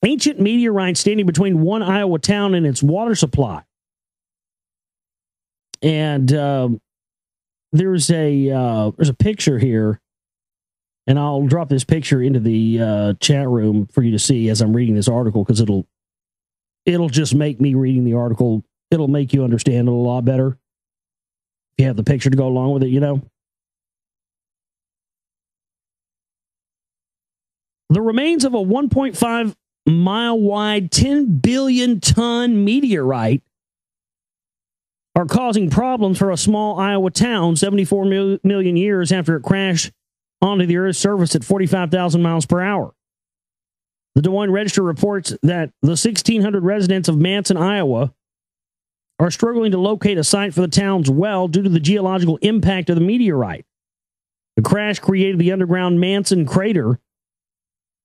[SPEAKER 2] Ancient meteorite standing between one Iowa town and its water supply. And there's a picture here, and I'll drop this picture into the chat room for you to see as I'm reading this article, because it'll just make me reading the article. It'll make you understand it a lot better if you have the picture to go along with it. The remains of a 1.5 mile wide, 10 billion ton meteorite are causing problems for a small Iowa town 74 million years after it crashed onto the Earth's surface at 45,000 miles per hour. The Des Moines Register reports that the 1,600 residents of Manson, Iowa, are struggling to locate a site for the town's well due to the geological impact of the meteorite. The crash created the underground Manson crater,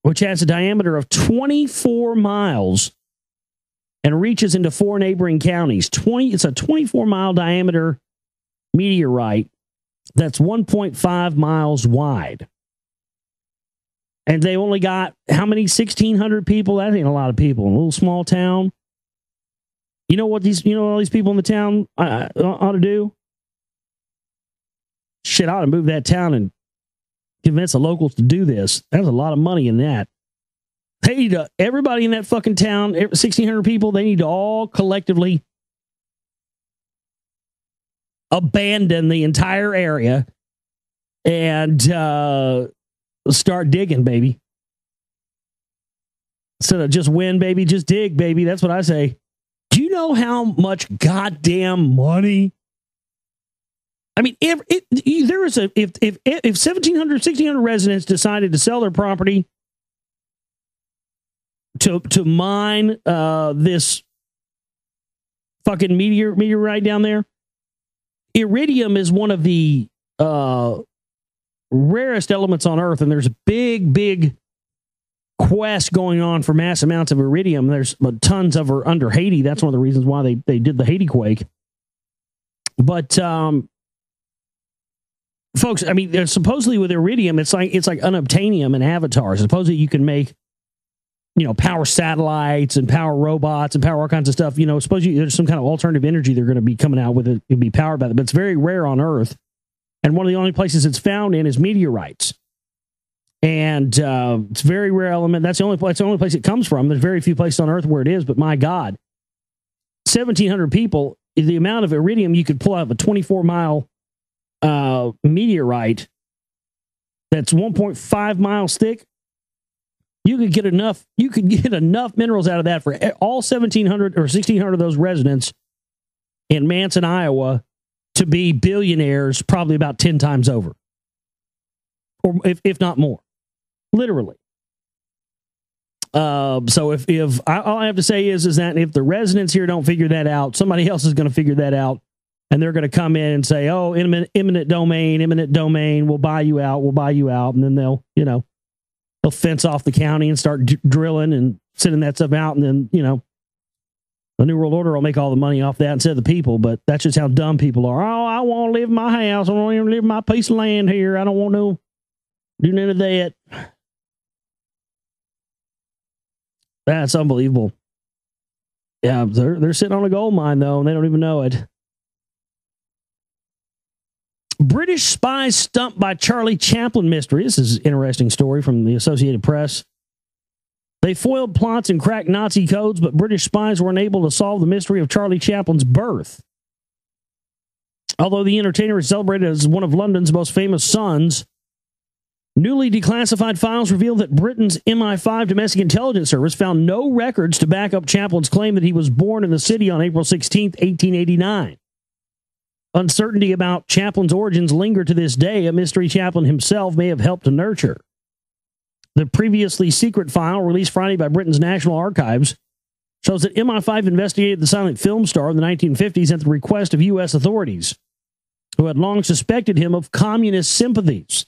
[SPEAKER 2] which has a diameter of 24 miles and reaches into 4 neighboring counties. It's a 24-mile diameter meteorite that's 1.5 miles wide. And they only got, how many? 1,600 people? That ain't a lot of people in a little small town. You know what all these people in the town ought to do? Shit, I ought to move that town and convince the locals to do this. There's a lot of money in that. They need to, everybody in that fucking town, 1,600 people, they need to all collectively abandon the entire area and start digging, baby. Instead of just win, baby, just dig, baby. That's what I say. Do you know how much goddamn money? I mean, if 1,700 residents decided to sell their property to mine this fucking meteorite down there, iridium is one of the rarest elements on Earth, and there's big quest going on for mass amounts of iridium. There's tons of her under Haiti. That's one of the reasons why they did the Haiti quake. But folks, I mean, supposedly with iridium, it's like unobtainium in Avatar. Supposedly you can make, power satellites and power robots and power all kinds of stuff. Suppose there's some kind of alternative energy they're going to be coming out with. It can be powered by it, but it's very rare on Earth. And one of the only places it's found in is meteorites. And it's a very rare element. That's the only place it comes from. There's very few places on Earth where it is, but my God, 1,700 people, the amount of iridium you could pull out of a 24-mile meteorite that's 1.5 miles thick, you could get enough minerals out of that for all 1,700 or 1,600 of those residents in Manson, Iowa, to be billionaires probably about 10 times over, or if not more, literally. So if all I have to say is that if the residents here don't figure that out, somebody else is going to figure that out, and they're going to come in and say, "Oh, eminent domain, we'll buy you out," and then they'll fence off the county and start drilling and sending that stuff out, and then the New World Order will make all the money off that instead of the people. But that's just how dumb people are. Oh, I want to live in my house. I want to live in my piece of land here. I don't want to do none of that. That's unbelievable. Yeah, they're sitting on a gold mine, though, and they don't even know it. British spies stumped by Charlie Chaplin mystery. This is an interesting story from the Associated Press. They foiled plots and cracked Nazi codes, but British spies were unable to solve the mystery of Charlie Chaplin's birth. Although the entertainer is celebrated as one of London's most famous sons, newly declassified files reveal that Britain's MI5 domestic intelligence service found no records to back up Chaplin's claim that he was born in the city on April 16, 1889. Uncertainty about Chaplin's origins linger to this day, a mystery Chaplin himself may have helped to nurture. The previously secret file, released Friday by Britain's National Archives, shows that MI5 investigated the silent film star in the 1950s at the request of U.S. authorities, who had long suspected him of communist sympathies.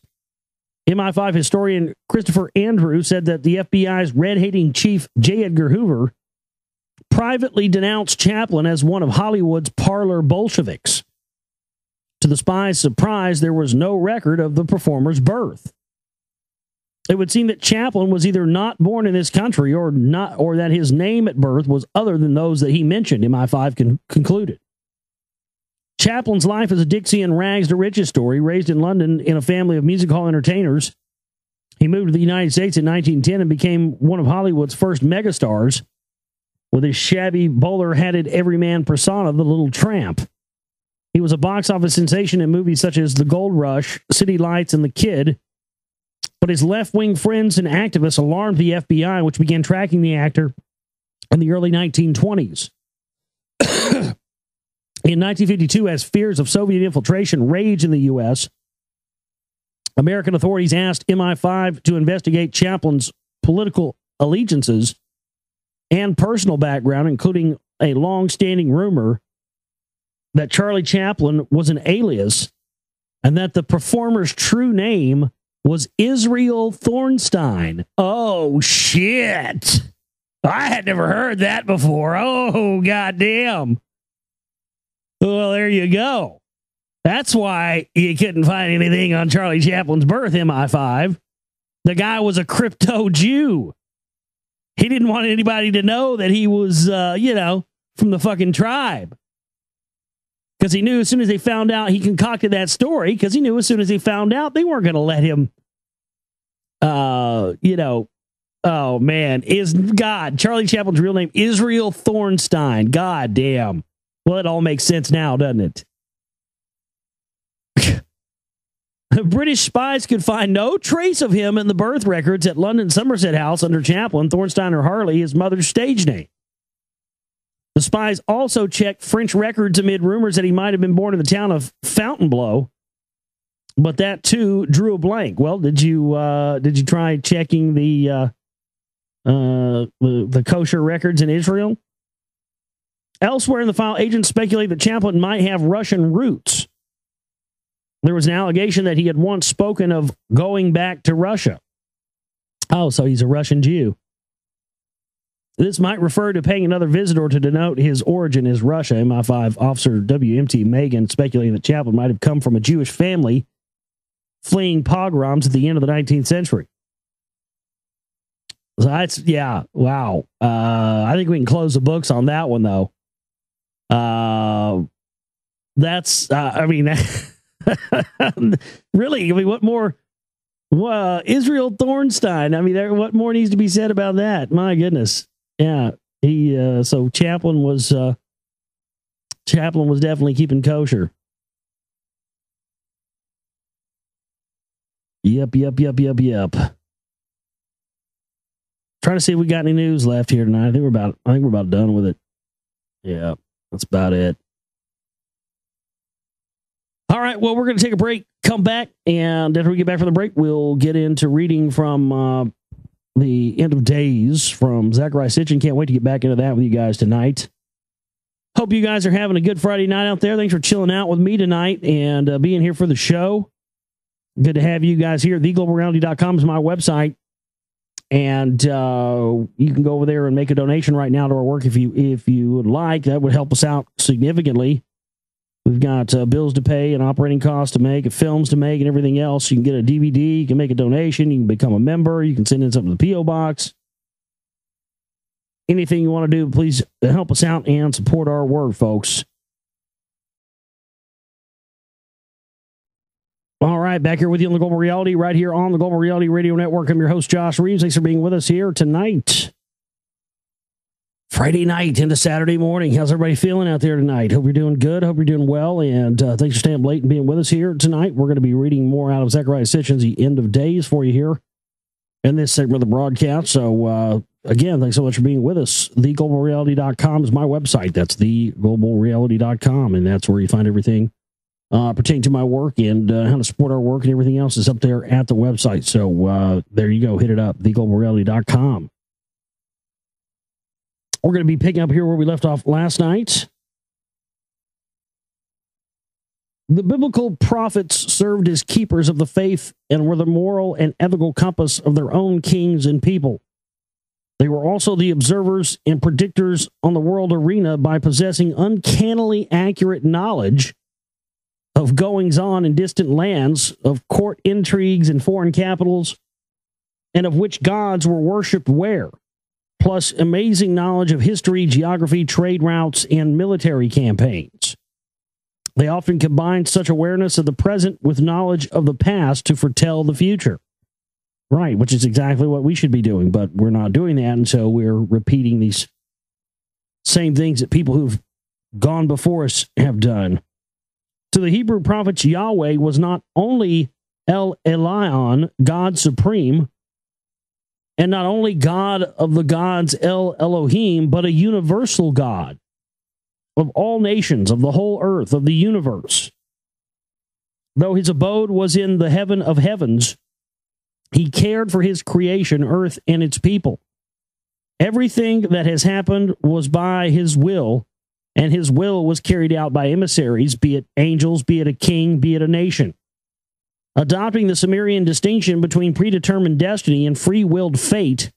[SPEAKER 2] MI5 historian Christopher Andrew said that the FBI's red-hating chief, J. Edgar Hoover, privately denounced Chaplin as one of Hollywood's parlor Bolsheviks. To the spies' surprise, there was no record of the performer's birth. It would seem that Chaplin was either not born in this country or that his name at birth was other than those that he mentioned, MI5 concluded. Chaplin's life is a Dixie and rags to riches story. Raised in London in a family of music hall entertainers, he moved to the United States in 1910 and became one of Hollywood's first megastars with his shabby, bowler-hatted everyman persona, the Little Tramp. He was a box office sensation in movies such as The Gold Rush, City Lights, and The Kid, but his left-wing friends and activists alarmed the FBI, which began tracking the actor in the early 1920s. In 1952, as fears of Soviet infiltration raged in the U.S., American authorities asked MI5 to investigate Chaplin's political allegiances and personal background, including a long-standing rumor that Charlie Chaplin was an alias and that the performer's true name was Israel Thornstein. Oh, shit. I had never heard that before. Oh, goddamn. Well, there you go. That's why you couldn't find anything on Charlie Chaplin's birth, MI5. The guy was a crypto Jew. He didn't want anybody to know that he was, from the fucking tribe. Because he knew as soon as they found out, he concocted that story, because he knew as soon as they found out, they weren't going to let him, oh man, Charlie Chaplin's real name, Israel Thornstein. God damn. Well, it all makes sense now, doesn't it? British spies could find no trace of him in the birth records at London Somerset House under Chaplin, Thornstein or Harley, his mother's stage name. The spies also checked French records amid rumors that he might have been born in the town of Fontainebleau, but that too drew a blank. Well, did you try checking the kosher records in Israel? Elsewhere in the file, agents speculate that Chaplin might have Russian roots. There was an allegation that he had once spoken of going back to Russia. Oh, so he's a Russian Jew. This might refer to paying another visit or to denote his origin as Russia. MI5 officer WMT Megan speculating that Chaplin might have come from a Jewish family fleeing pogroms at the end of the 19th century. So that's, yeah, wow. I think we can close the books on that one, though. That's, I mean, really, I mean, what more? Israel Thornstein. I mean, what more needs to be said about that? My goodness. Yeah. So Chaplin was definitely keeping kosher. Yep. Trying to see if we got any news left here tonight. I think we're about done with it. Yeah, that's about it. All right, well, we're going to take a break, come back, and after we get back from the break, we'll get into reading from the End of Days from Zachariah Sitchin. Can't wait to get back into that with you guys tonight. Hope you guys are having a good Friday night out there. Thanks for chilling out with me tonight and being here for the show. Good to have you guys here. TheGlobalReality.com is my website. And you can go over there and make a donation right now to our work if you would like. That would help us out significantly. We've got bills to pay and operating costs to make and films to make and everything else. You can get a DVD. You can make a donation. You can become a member. You can send in something to the P.O. Box. Anything you want to do, please help us out and support our work, folks. All right, back here with you on the Global Reality, right here on the Global Reality Radio Network. I'm your host, Josh Reeves. Thanks for being with us here tonight. Friday night into Saturday morning. How's everybody feeling out there tonight? Hope you're doing good. Hope you're doing well. And thanks for staying up late and being with us here tonight. We're going to be reading more out of Zachariah Sitchin's The End of Days for you here in this segment of the broadcast. So, again, thanks so much for being with us. TheGlobalReality.com is my website. That's TheGlobalReality.com. And that's where you find everything pertaining to my work and how to support our work and everything else is up there at the website. So there you go. Hit it up. TheGlobalReality.com. We're going to be picking up here where we left off last night. The biblical prophets served as keepers of the faith and were the moral and ethical compass of their own kings and people. They were also the observers and predictors on the world arena by possessing uncannily accurate knowledge of goings-on in distant lands, of court intrigues in foreign capitals, and of which gods were worshipped where, plus amazing knowledge of history, geography, trade routes, and military campaigns. They often combined such awareness of the present with knowledge of the past to foretell the future. Right, which is exactly what we should be doing, but we're not doing that, and so we're repeating these same things that people who've gone before us have done. To the Hebrew prophets, Yahweh was not only El Elyon, God supreme, and not only God of the gods El Elohim, but a universal God of all nations, of the whole earth, of the universe. Though his abode was in the heaven of heavens, he cared for his creation, earth, and its people. Everything that has happened was by his will, and his will was carried out by emissaries, be it angels, be it a king, be it a nation. Adopting the Sumerian distinction between predetermined destiny and free-willed fate,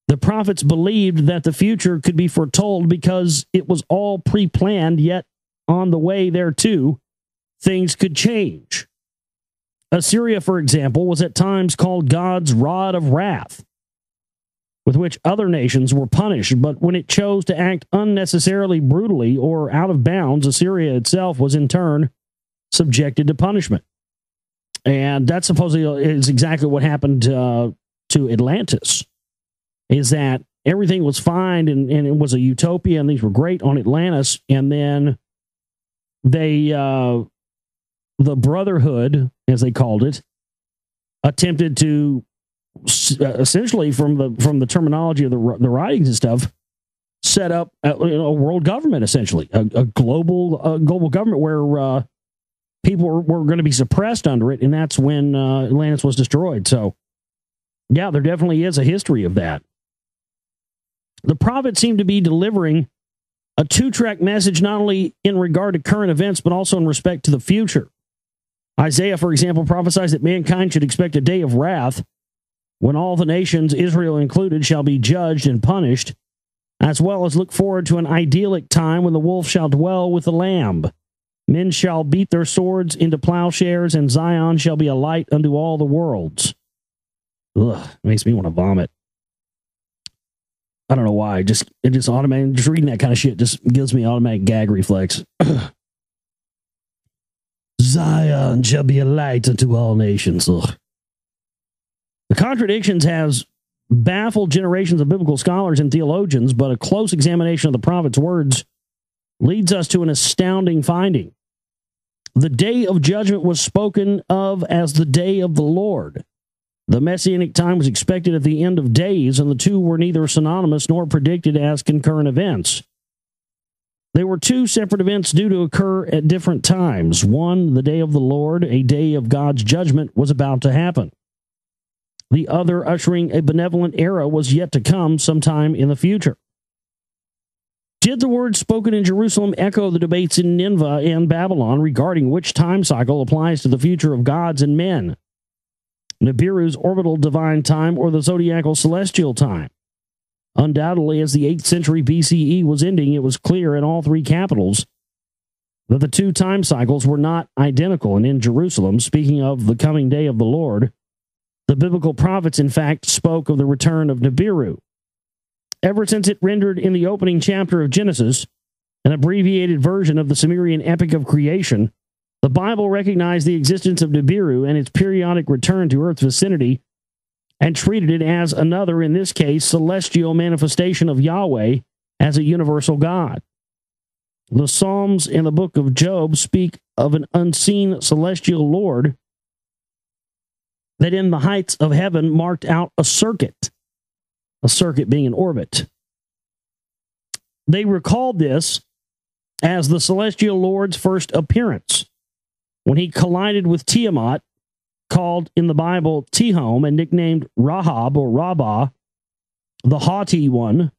[SPEAKER 2] the prophets believed that the future could be foretold because it was all pre-planned, yet on the way thereto, things could change. Assyria, for example, was at times called God's rod of wrath, with which other nations were punished, but when it chose to act unnecessarily brutally or out of bounds, Assyria itself was in turn subjected to punishment. And that supposedly is exactly what happened to Atlantis, is that everything was fine and it was a utopia and these were great on Atlantis. And then they, the Brotherhood, as they called it, attempted to essentially from the terminology of the writings and stuff, set up a world government, essentially a global government where people were going to be suppressed under it, and that's when Atlantis was destroyed. So, yeah, there definitely is a history of that. The prophet seemed to be delivering a two-track message not only in regard to current events, but also in respect to the future. Isaiah, for example, prophesies that mankind should expect a day of wrath, when all the nations, Israel included, shall be judged and punished, as well as look forward to an idyllic time when the wolf shall dwell with the lamb. Men shall beat their swords into plowshares, and Zion shall be a light unto all the worlds. Ugh, makes me want to vomit. I don't know why. Just reading that kind of shit just gives me automatic gag reflex. Zion shall be a light unto all nations. Ugh. The contradictions has baffled generations of biblical scholars and theologians, but a close examination of the prophet's words leads us to an astounding finding. The day of judgment was spoken of as the day of the Lord. The messianic time was expected at the end of days, and the two were neither synonymous nor predicted as concurrent events. They were two separate events due to occur at different times. One, the day of the Lord, a day of God's judgment, was about to happen. The other, ushering a benevolent era, was yet to come sometime in the future. Did the words spoken in Jerusalem echo the debates in Nineveh and Babylon regarding which time cycle applies to the future of gods and men? Nibiru's orbital divine time or the zodiacal celestial time? Undoubtedly, as the 8th century BCE was ending, it was clear in all three capitals that the two time cycles were not identical. And in Jerusalem, speaking of the coming day of the Lord, the biblical prophets, in fact, spoke of the return of Nibiru. Ever since it rendered in the opening chapter of Genesis an abbreviated version of the Sumerian epic of creation, the Bible recognized the existence of Nibiru and its periodic return to Earth's vicinity and treated it as another, in this case, celestial manifestation of Yahweh as a universal God. The Psalms and the book of Job speak of an unseen celestial Lord that in the heights of heaven marked out a circuit being an orbit. They recalled this as the celestial Lord's first appearance, when he collided with Tiamat, called in the Bible Tihom and nicknamed Rahab or Rabbah, the haughty one,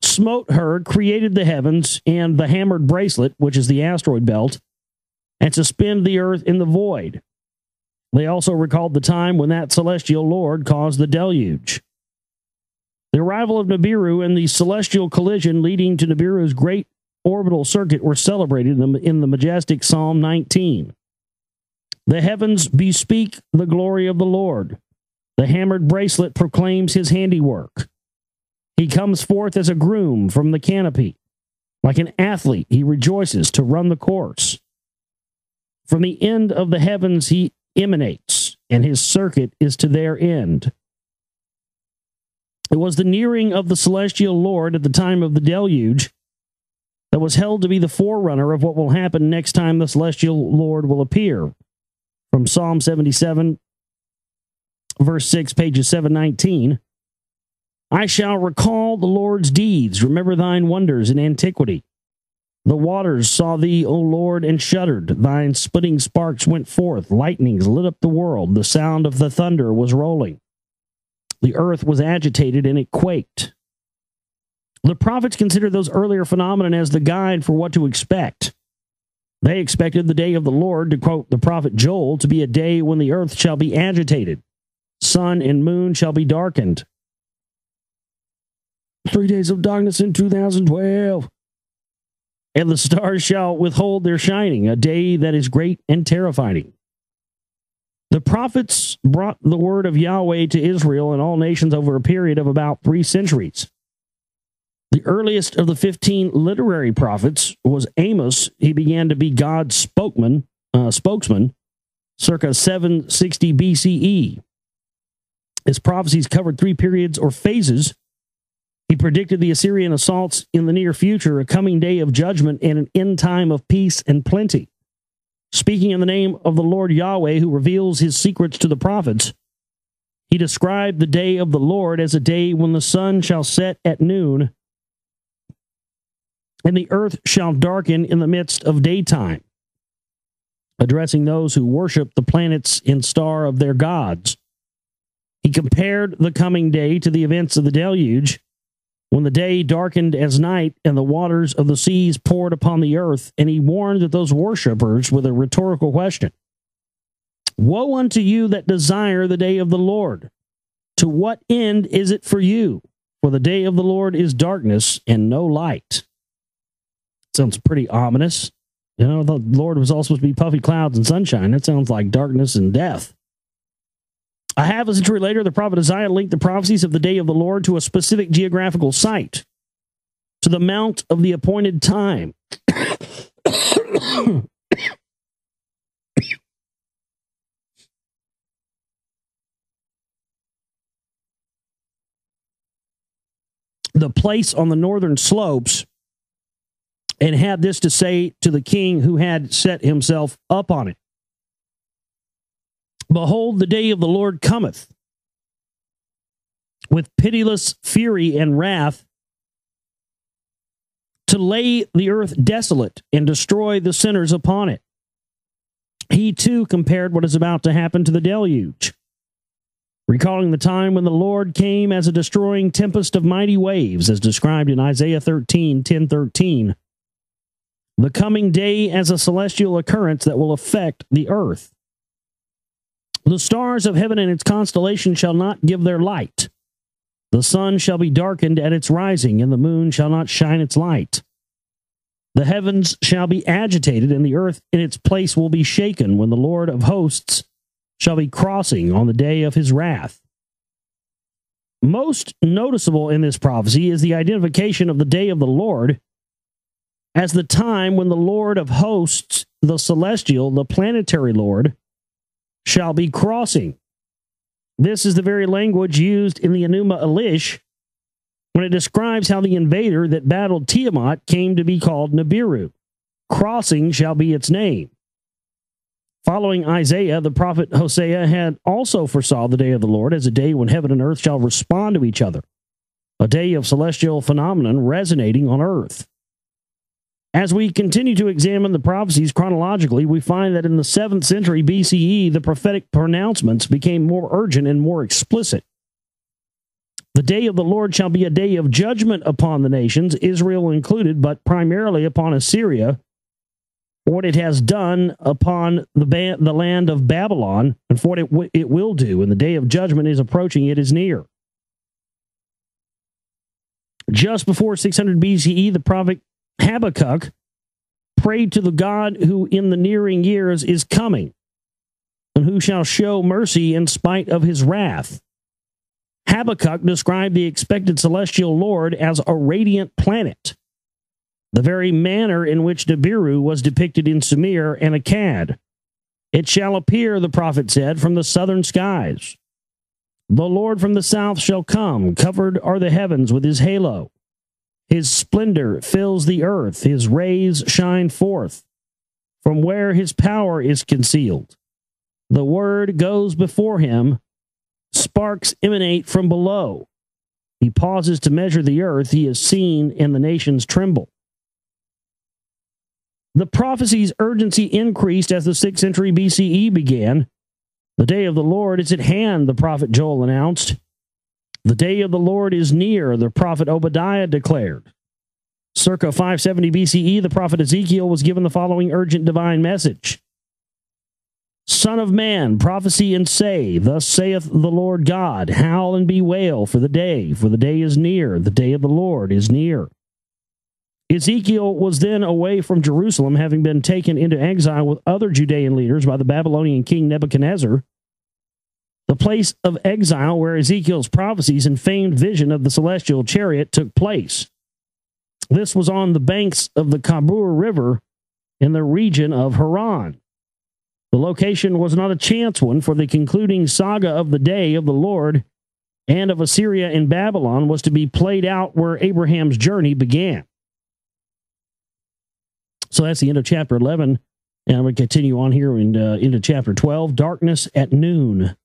[SPEAKER 2] smote her, created the heavens and the hammered bracelet, which is the asteroid belt, and suspended the earth in the void. They also recalled the time when that celestial Lord caused the deluge. The arrival of Nibiru and the celestial collision leading to Nibiru's great orbital circuit were celebrated in the majestic Psalm 19. The heavens bespeak the glory of the Lord. The hammered bracelet proclaims his handiwork. He comes forth as a groom from the canopy. Like an athlete, he rejoices to run the course. From the end of the heavens he emanates, and his circuit is to their end. It was the nearing of the celestial Lord at the time of the deluge that was held to be the forerunner of what will happen next time the celestial Lord will appear. From Psalm 77, verse 6, pages 719, I shall recall the Lord's deeds, remember thine wonders in antiquity. The waters saw thee, O Lord, and shuddered. Thine splitting sparks went forth, lightnings lit up the world, the sound of the thunder was rolling. The earth was agitated and it quaked. The prophets considered those earlier phenomena as the guide for what to expect. They expected the day of the Lord, to quote the prophet Joel, to be a day when the earth shall be agitated. Sun and moon shall be darkened. 3 days of darkness in 2012. And the stars shall withhold their shining, a day that is great and terrifying. The prophets brought the word of Yahweh to Israel and all nations over a period of about 3 centuries. The earliest of the 15 literary prophets was Amos. He began to be God's spokesman circa 760 BCE. His prophecies covered 3 periods or phases. He predicted the Assyrian assaults in the near future, a coming day of judgment, and an end time of peace and plenty. Speaking in the name of the Lord Yahweh, who reveals his secrets to the prophets, he described the day of the Lord as a day when the sun shall set at noon, and the earth shall darken in the midst of daytime, addressing those who worship the planets and star of their gods. He compared the coming day to the events of the deluge, when the day darkened as night and the waters of the seas poured upon the earth, and he warned that those worshippers with a rhetorical question. Woe unto you that desire the day of the Lord! To what end is it for you? For the day of the Lord is darkness and no light. Sounds pretty ominous. You know, the Lord was all supposed to be puffy clouds and sunshine. That sounds like darkness and death. A half a century later, the prophet Isaiah linked the prophecies of the day of the Lord to a specific geographical site, to the Mount of the Appointed Time. The place on the northern slopes, and had this to say to the king who had set himself up on it. Behold, the day of the Lord cometh with pitiless fury and wrath, to lay the earth desolate and destroy the sinners upon it. He too compared what is about to happen to the deluge, recalling the time when the Lord came as a destroying tempest of mighty waves, as described in Isaiah 10:13. The coming day as a celestial occurrence that will affect the earth. The stars of heaven and its constellations shall not give their light. The sun shall be darkened at its rising, and the moon shall not shine its light. The heavens shall be agitated, and the earth in its place will be shaken, when the Lord of hosts shall be crossing on the day of his wrath. Most noticeable in this prophecy is the identification of the day of the Lord as the time when the Lord of hosts, the celestial, the planetary Lord, shall be crossing. This is the very language used in the Enuma Elish when it describes how the invader that battled Tiamat came to be called Nibiru. Crossing shall be its name. Following Isaiah, the prophet Hosea had also foresaw the day of the Lord as a day when heaven and earth shall respond to each other, a day of celestial phenomenon resonating on earth. As we continue to examine the prophecies chronologically, we find that in the 7th century BCE, the prophetic pronouncements became more urgent and more explicit. The day of the Lord shall be a day of judgment upon the nations, Israel included, but primarily upon Assyria, for what it has done upon the land of Babylon, and for what it will do. And the day of judgment is approaching, it is near. Just before 600 BCE, the prophet Habakkuk prayed to the God who in the nearing years is coming, and who shall show mercy in spite of his wrath. Habakkuk described the expected celestial Lord as a radiant planet, the very manner in which Nibiru was depicted in Sumer and Akkad. It shall appear, the prophet said, from the southern skies. The Lord from the south shall come, covered are the heavens with his halo. His splendor fills the earth, his rays shine forth from where his power is concealed. The word goes before him, sparks emanate from below. He pauses to measure the earth, he is seen, and the nations tremble. The prophecy's urgency increased as the 6th century BCE began. The day of the Lord is at hand, the prophet Joel announced. The day of the Lord is near, the prophet Obadiah declared. Circa 570 BCE, the prophet Ezekiel was given the following urgent divine message. Son of man, prophesy and say, thus saith the Lord God, howl and bewail for the day is near, the day of the Lord is near. Ezekiel was then away from Jerusalem, having been taken into exile with other Judean leaders by the Babylonian king Nebuchadnezzar. The place of exile where Ezekiel's prophecies and famed vision of the celestial chariot took place. This was on the banks of the Kabur River in the region of Haran. The location was not a chance one, for the concluding saga of the day of the Lord and of Assyria and Babylon was to be played out where Abraham's journey began. So that's the end of chapter 11, and I'm going to continue on here into chapter 12, darkness at noon.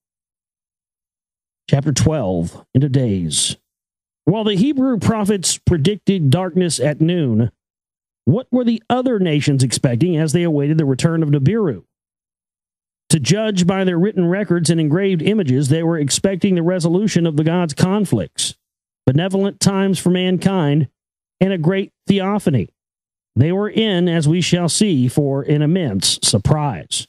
[SPEAKER 2] Chapter 12, into days. While the Hebrew prophets predicted darkness at noon, what were the other nations expecting as they awaited the return of Nibiru? To judge by their written records and engraved images, they were expecting the resolution of the gods' conflicts, benevolent times for mankind, and a great theophany. They were in, as we shall see, for an immense surprise.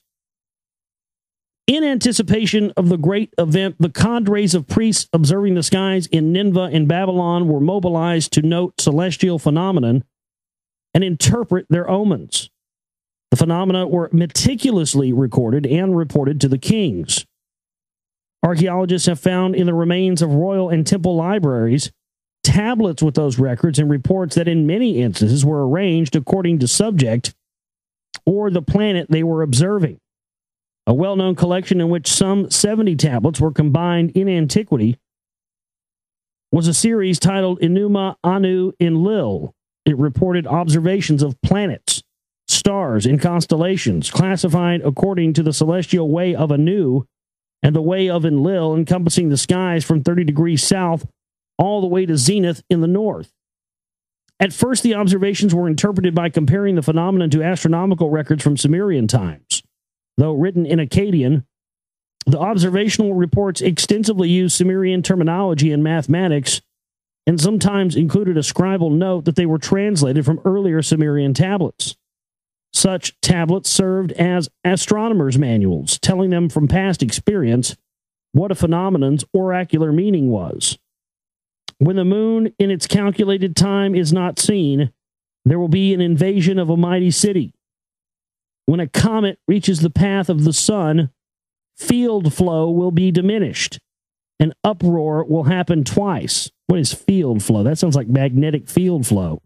[SPEAKER 2] In anticipation of the great event, the cadres of priests observing the skies in Nineveh and Babylon were mobilized to note celestial phenomenon and interpret their omens. The phenomena were meticulously recorded and reported to the kings. Archaeologists have found in the remains of royal and temple libraries tablets with those records and reports that in many instances were arranged according to subject or the planet they were observing. A well-known collection in which some 70 tablets were combined in antiquity was a series titled Enuma Anu Enlil. It reported observations of planets, stars, and constellations, classified according to the celestial way of Anu and the way of Enlil, encompassing the skies from 30 degrees south all the way to zenith in the north. At first, the observations were interpreted by comparing the phenomenon to astronomical records from Sumerian times. Though written in Akkadian, the observational reports extensively used Sumerian terminology and mathematics and sometimes included a scribal note that they were translated from earlier Sumerian tablets. Such tablets served as astronomers' manuals, telling them from past experience what a phenomenon's oracular meaning was. When the moon in its calculated time is not seen, there will be an invasion of a mighty city. When a comet reaches the path of the sun, field flow will be diminished. An uproar will happen twice. What is field flow? That sounds like magnetic field flow.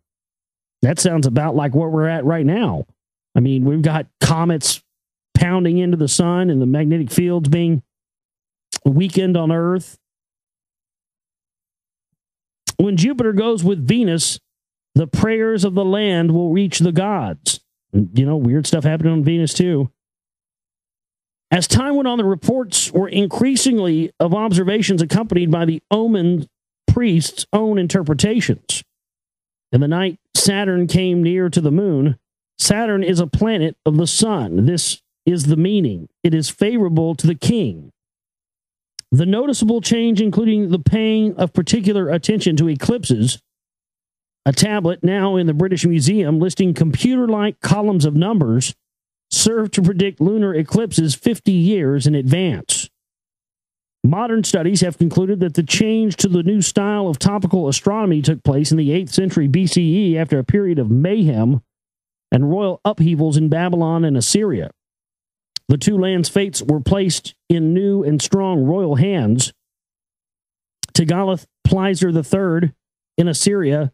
[SPEAKER 2] That sounds about like where we're at right now. I mean, we've got comets pounding into the sun and the magnetic fields being weakened on Earth. When Jupiter goes with Venus, the prayers of the land will reach the gods. You know, weird stuff happening on Venus, too. As time went on, the reports were increasingly of observations accompanied by the omen priests' own interpretations. In the night Saturn came near to the moon, Saturn is a planet of the sun. This is the meaning. It is favorable to the king. The noticeable change, including the paying of particular attention to eclipses, a tablet now in the British Museum listing computer-like columns of numbers, served to predict lunar eclipses 50 years in advance. Modern studies have concluded that the change to the new style of topical astronomy took place in the 8th century BCE after a period of mayhem and royal upheavals in Babylon and Assyria. The two lands' fates were placed in new and strong royal hands. Tiglath-Pileser III in Assyria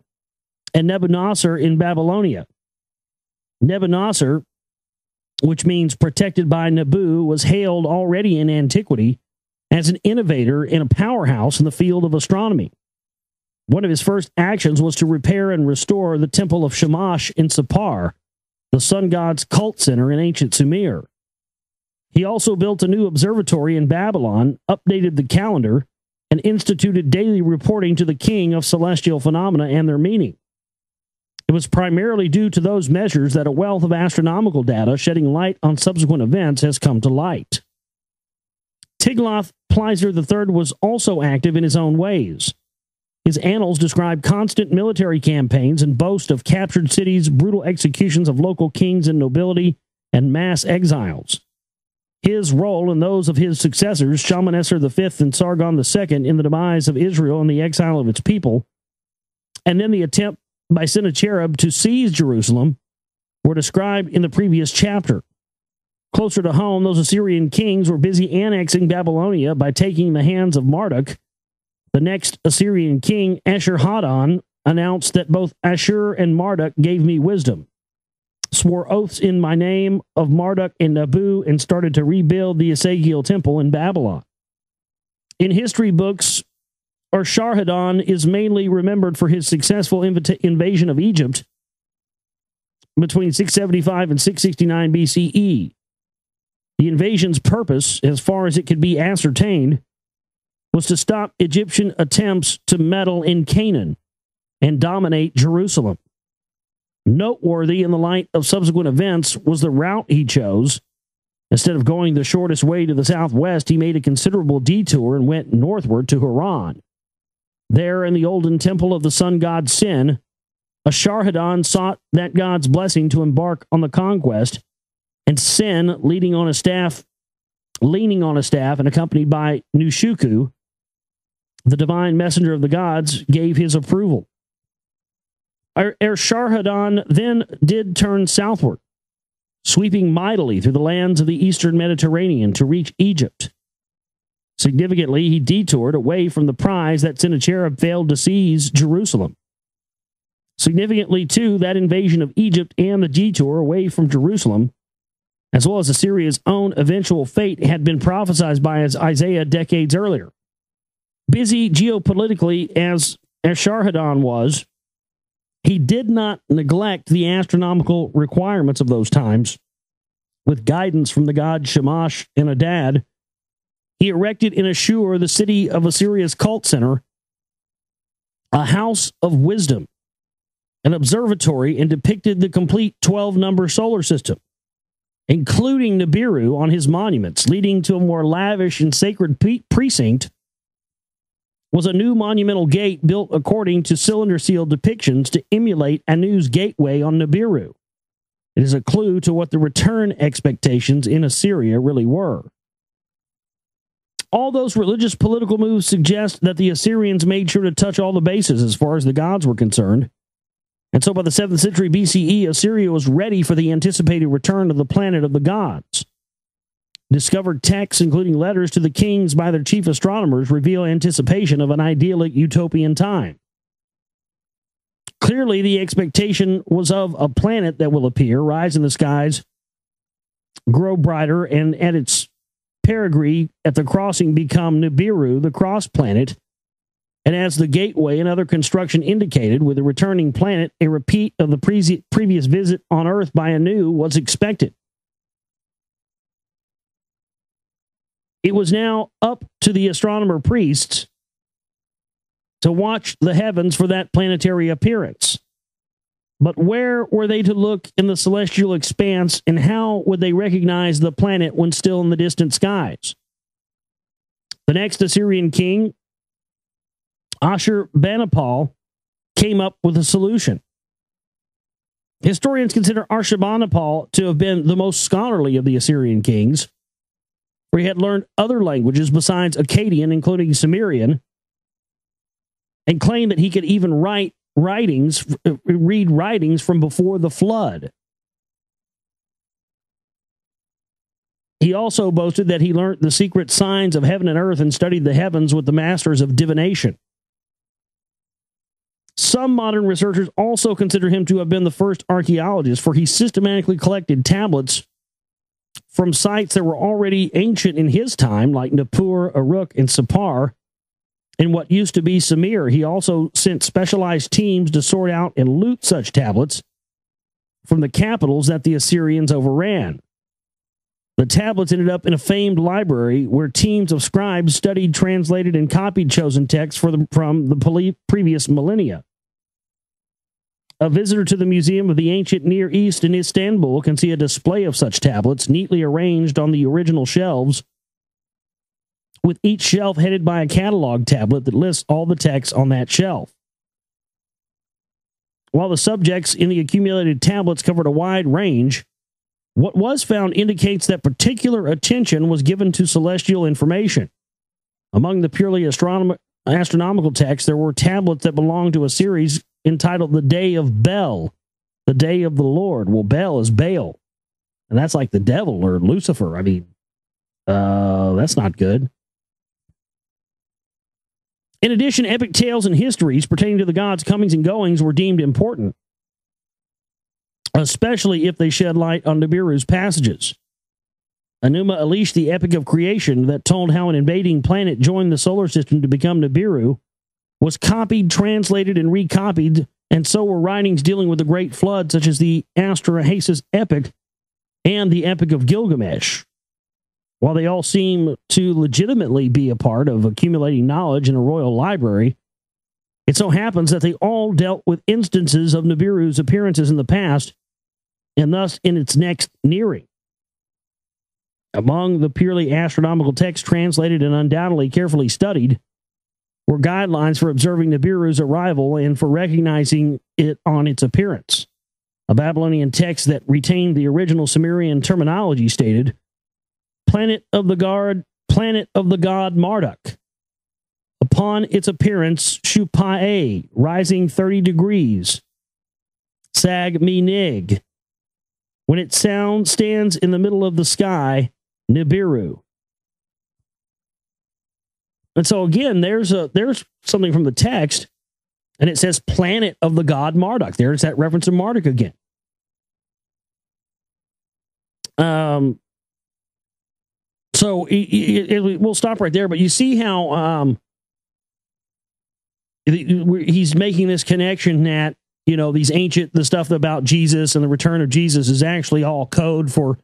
[SPEAKER 2] and Nebuchadnezzar in Babylonia. Nebuchadnezzar, which means protected by Nebu, was hailed already in antiquity as an innovator and a powerhouse in the field of astronomy. One of his first actions was to repair and restore the temple of Shamash in Sippar, the sun god's cult center in ancient Sumer. He also built a new observatory in Babylon, updated the calendar, and instituted daily reporting to the king of celestial phenomena and their meaning. It was primarily due to those measures that a wealth of astronomical data shedding light on subsequent events has come to light. Tiglath-Pileser III was also active in his own ways. His annals describe constant military campaigns and boast of captured cities, brutal executions of local kings and nobility, and mass exiles. His role and those of his successors, Shalmaneser V and Sargon II, in the demise of Israel and the exile of its people, and then the attempt by Sennacherib to seize Jerusalem, were described in the previous chapter. Closer to home, those Assyrian kings were busy annexing Babylonia by taking the hands of Marduk. The next Assyrian king, Ashur-Haddon, announced that both Ashur and Marduk gave me wisdom, swore oaths in my name of Marduk and Nabu, and started to rebuild the Esagil temple in Babylon. In history books, Ashur-Haddon is mainly remembered for his successful invasion of Egypt between 675 and 669 BCE. The invasion's purpose, as far as it could be ascertained, was to stop Egyptian attempts to meddle in Canaan and dominate Jerusalem. Noteworthy in the light of subsequent events was the route he chose. Instead of going the shortest way to the southwest, he made a considerable detour and went northward to Haran. There, in the olden temple of the sun god Sin, Ashur-Haddon sought that god's blessing to embark on the conquest, and Sin, leading on a staff leaning on a staff and accompanied by Nushuku, the divine messenger of the gods, gave his approval. Esarhaddon then did turn southward, sweeping mightily through the lands of the eastern Mediterranean to reach Egypt. Significantly, he detoured away from the prize that Sennacherib failed to seize, Jerusalem. Significantly, too, that invasion of Egypt and the detour away from Jerusalem, as well as Assyria's own eventual fate, had been prophesied by Isaiah decades earlier. Busy geopolitically as Esarhaddon was, he did not neglect the astronomical requirements of those times. With guidance from the god Shamash and Adad, he erected in Ashur, the city of Assyria's cult center, a house of wisdom, an observatory, and depicted the complete 12-number solar system, including Nibiru on his monuments. Leading to a more lavish and sacred precinct was a new monumental gate built according to cylinder seal depictions to emulate Anu's gateway on Nibiru. It is a clue to what the return expectations in Assyria really were. All those religious political moves suggest that the Assyrians made sure to touch all the bases as far as the gods were concerned. And so by the 7th century BCE, Assyria was ready for the anticipated return of the planet of the gods. Discovered texts, including letters to the kings by their chief astronomers, reveal anticipation of an idyllic utopian time. Clearly, the expectation was of a planet that will appear, rise in the skies, grow brighter, and at its perigee at the crossing become Nibiru, the cross planet. And as the gateway and other construction indicated, with a returning planet, a repeat of the previous visit on Earth by Anu was expected. It was now up to the astronomer priests to watch the heavens for that planetary appearance. But where were they to look in the celestial expanse, and how would they recognize the planet when still in the distant skies? The next Assyrian king, Ashurbanipal, came up with a solution. Historians consider Ashurbanipal to have been the most scholarly of the Assyrian kings, for he had learned other languages besides Akkadian, including Sumerian, and claimed that he could even read writings from before the flood. He also boasted that he learned the secret signs of heaven and earth and studied the heavens with the masters of divination. Some modern researchers also consider him to have been the first archaeologist, for he systematically collected tablets from sites that were already ancient in his time, like Nippur, Uruk, and Sippar, in what used to be Samir. He also sent specialized teams to sort out and loot such tablets from the capitals that the Assyrians overran. The tablets ended up in a famed library where teams of scribes studied, translated, and copied chosen texts from the previous millennia. A visitor to the Museum of the Ancient Near East in Istanbul can see a display of such tablets neatly arranged on the original shelves, with each shelf headed by a catalog tablet that lists all the texts on that shelf. While the subjects in the accumulated tablets covered a wide range, what was found indicates that particular attention was given to celestial information. Among the purely astronomical texts, there were tablets that belonged to a series entitled The Day of Bel, the Day of the Lord. Well, Bel is Baal, and that's like the devil or Lucifer. I mean, that's not good. In addition, epic tales and histories pertaining to the gods' comings and goings were deemed important, especially if they shed light on Nibiru's passages. Enuma Elish, the epic of creation that told how an invading planet joined the solar system to become Nibiru, was copied, translated, and recopied, and so were writings dealing with the Great Flood, such as the Astrahasis epic and the Epic of Gilgamesh. While they all seem to legitimately be a part of accumulating knowledge in a royal library, it so happens that they all dealt with instances of Nibiru's appearances in the past, and thus in its next nearing. Among the purely astronomical texts translated and undoubtedly carefully studied were guidelines for observing Nibiru's arrival and for recognizing it on its appearance. A Babylonian text that retained the original Sumerian terminology stated, planet of the god Marduk. Upon its appearance, Shupae, rising 30 degrees. Sag me nig. When its sound stands in the middle of the sky, Nibiru. And so again, there's something from the text, and it says planet of the god Marduk. There's that reference to Marduk again. So we'll stop right there, but you see how he's making this connection that, the stuff about Jesus and the return of Jesus is actually all code for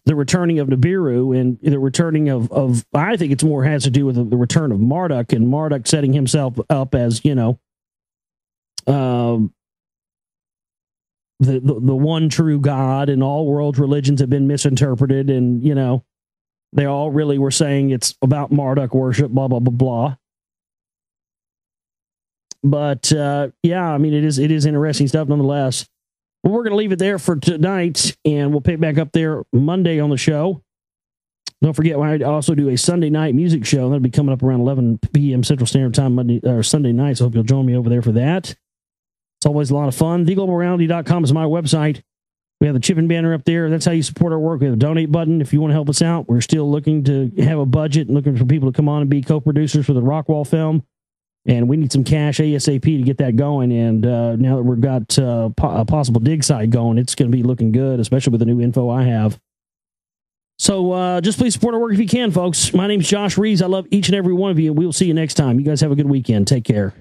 [SPEAKER 2] the returning of Nibiru and the returning of I think it's more has to do with the return of Marduk, and Marduk setting himself up as, the one true God, and all world religions have been misinterpreted, and, they all really were saying it's about Marduk worship, blah, blah, blah, blah. But, it is interesting stuff nonetheless. Well, we're going to leave it there for tonight, and we'll pick back up there Monday on the show. Don't forget, I also do a Sunday night music show. That'll be coming up around 11 p.m. Central Standard Time Sunday night, so I hope you'll join me over there for that. It's always a lot of fun. TheGlobalReality.com is my website. We have the Chipping banner up there. That's how you support our work. We have a donate button if you want to help us out. We're still looking to have a budget and looking for people to come on and be co-producers for the Rockwall film. And we need some cash ASAP to get that going. And now that we've got a possible dig site going, it's going to be looking good, especially with the new info I have. So just please support our work if you can, folks. My name's Josh Reeves. I love each and every one of you. We'll see you next time. You guys have a good weekend. Take care.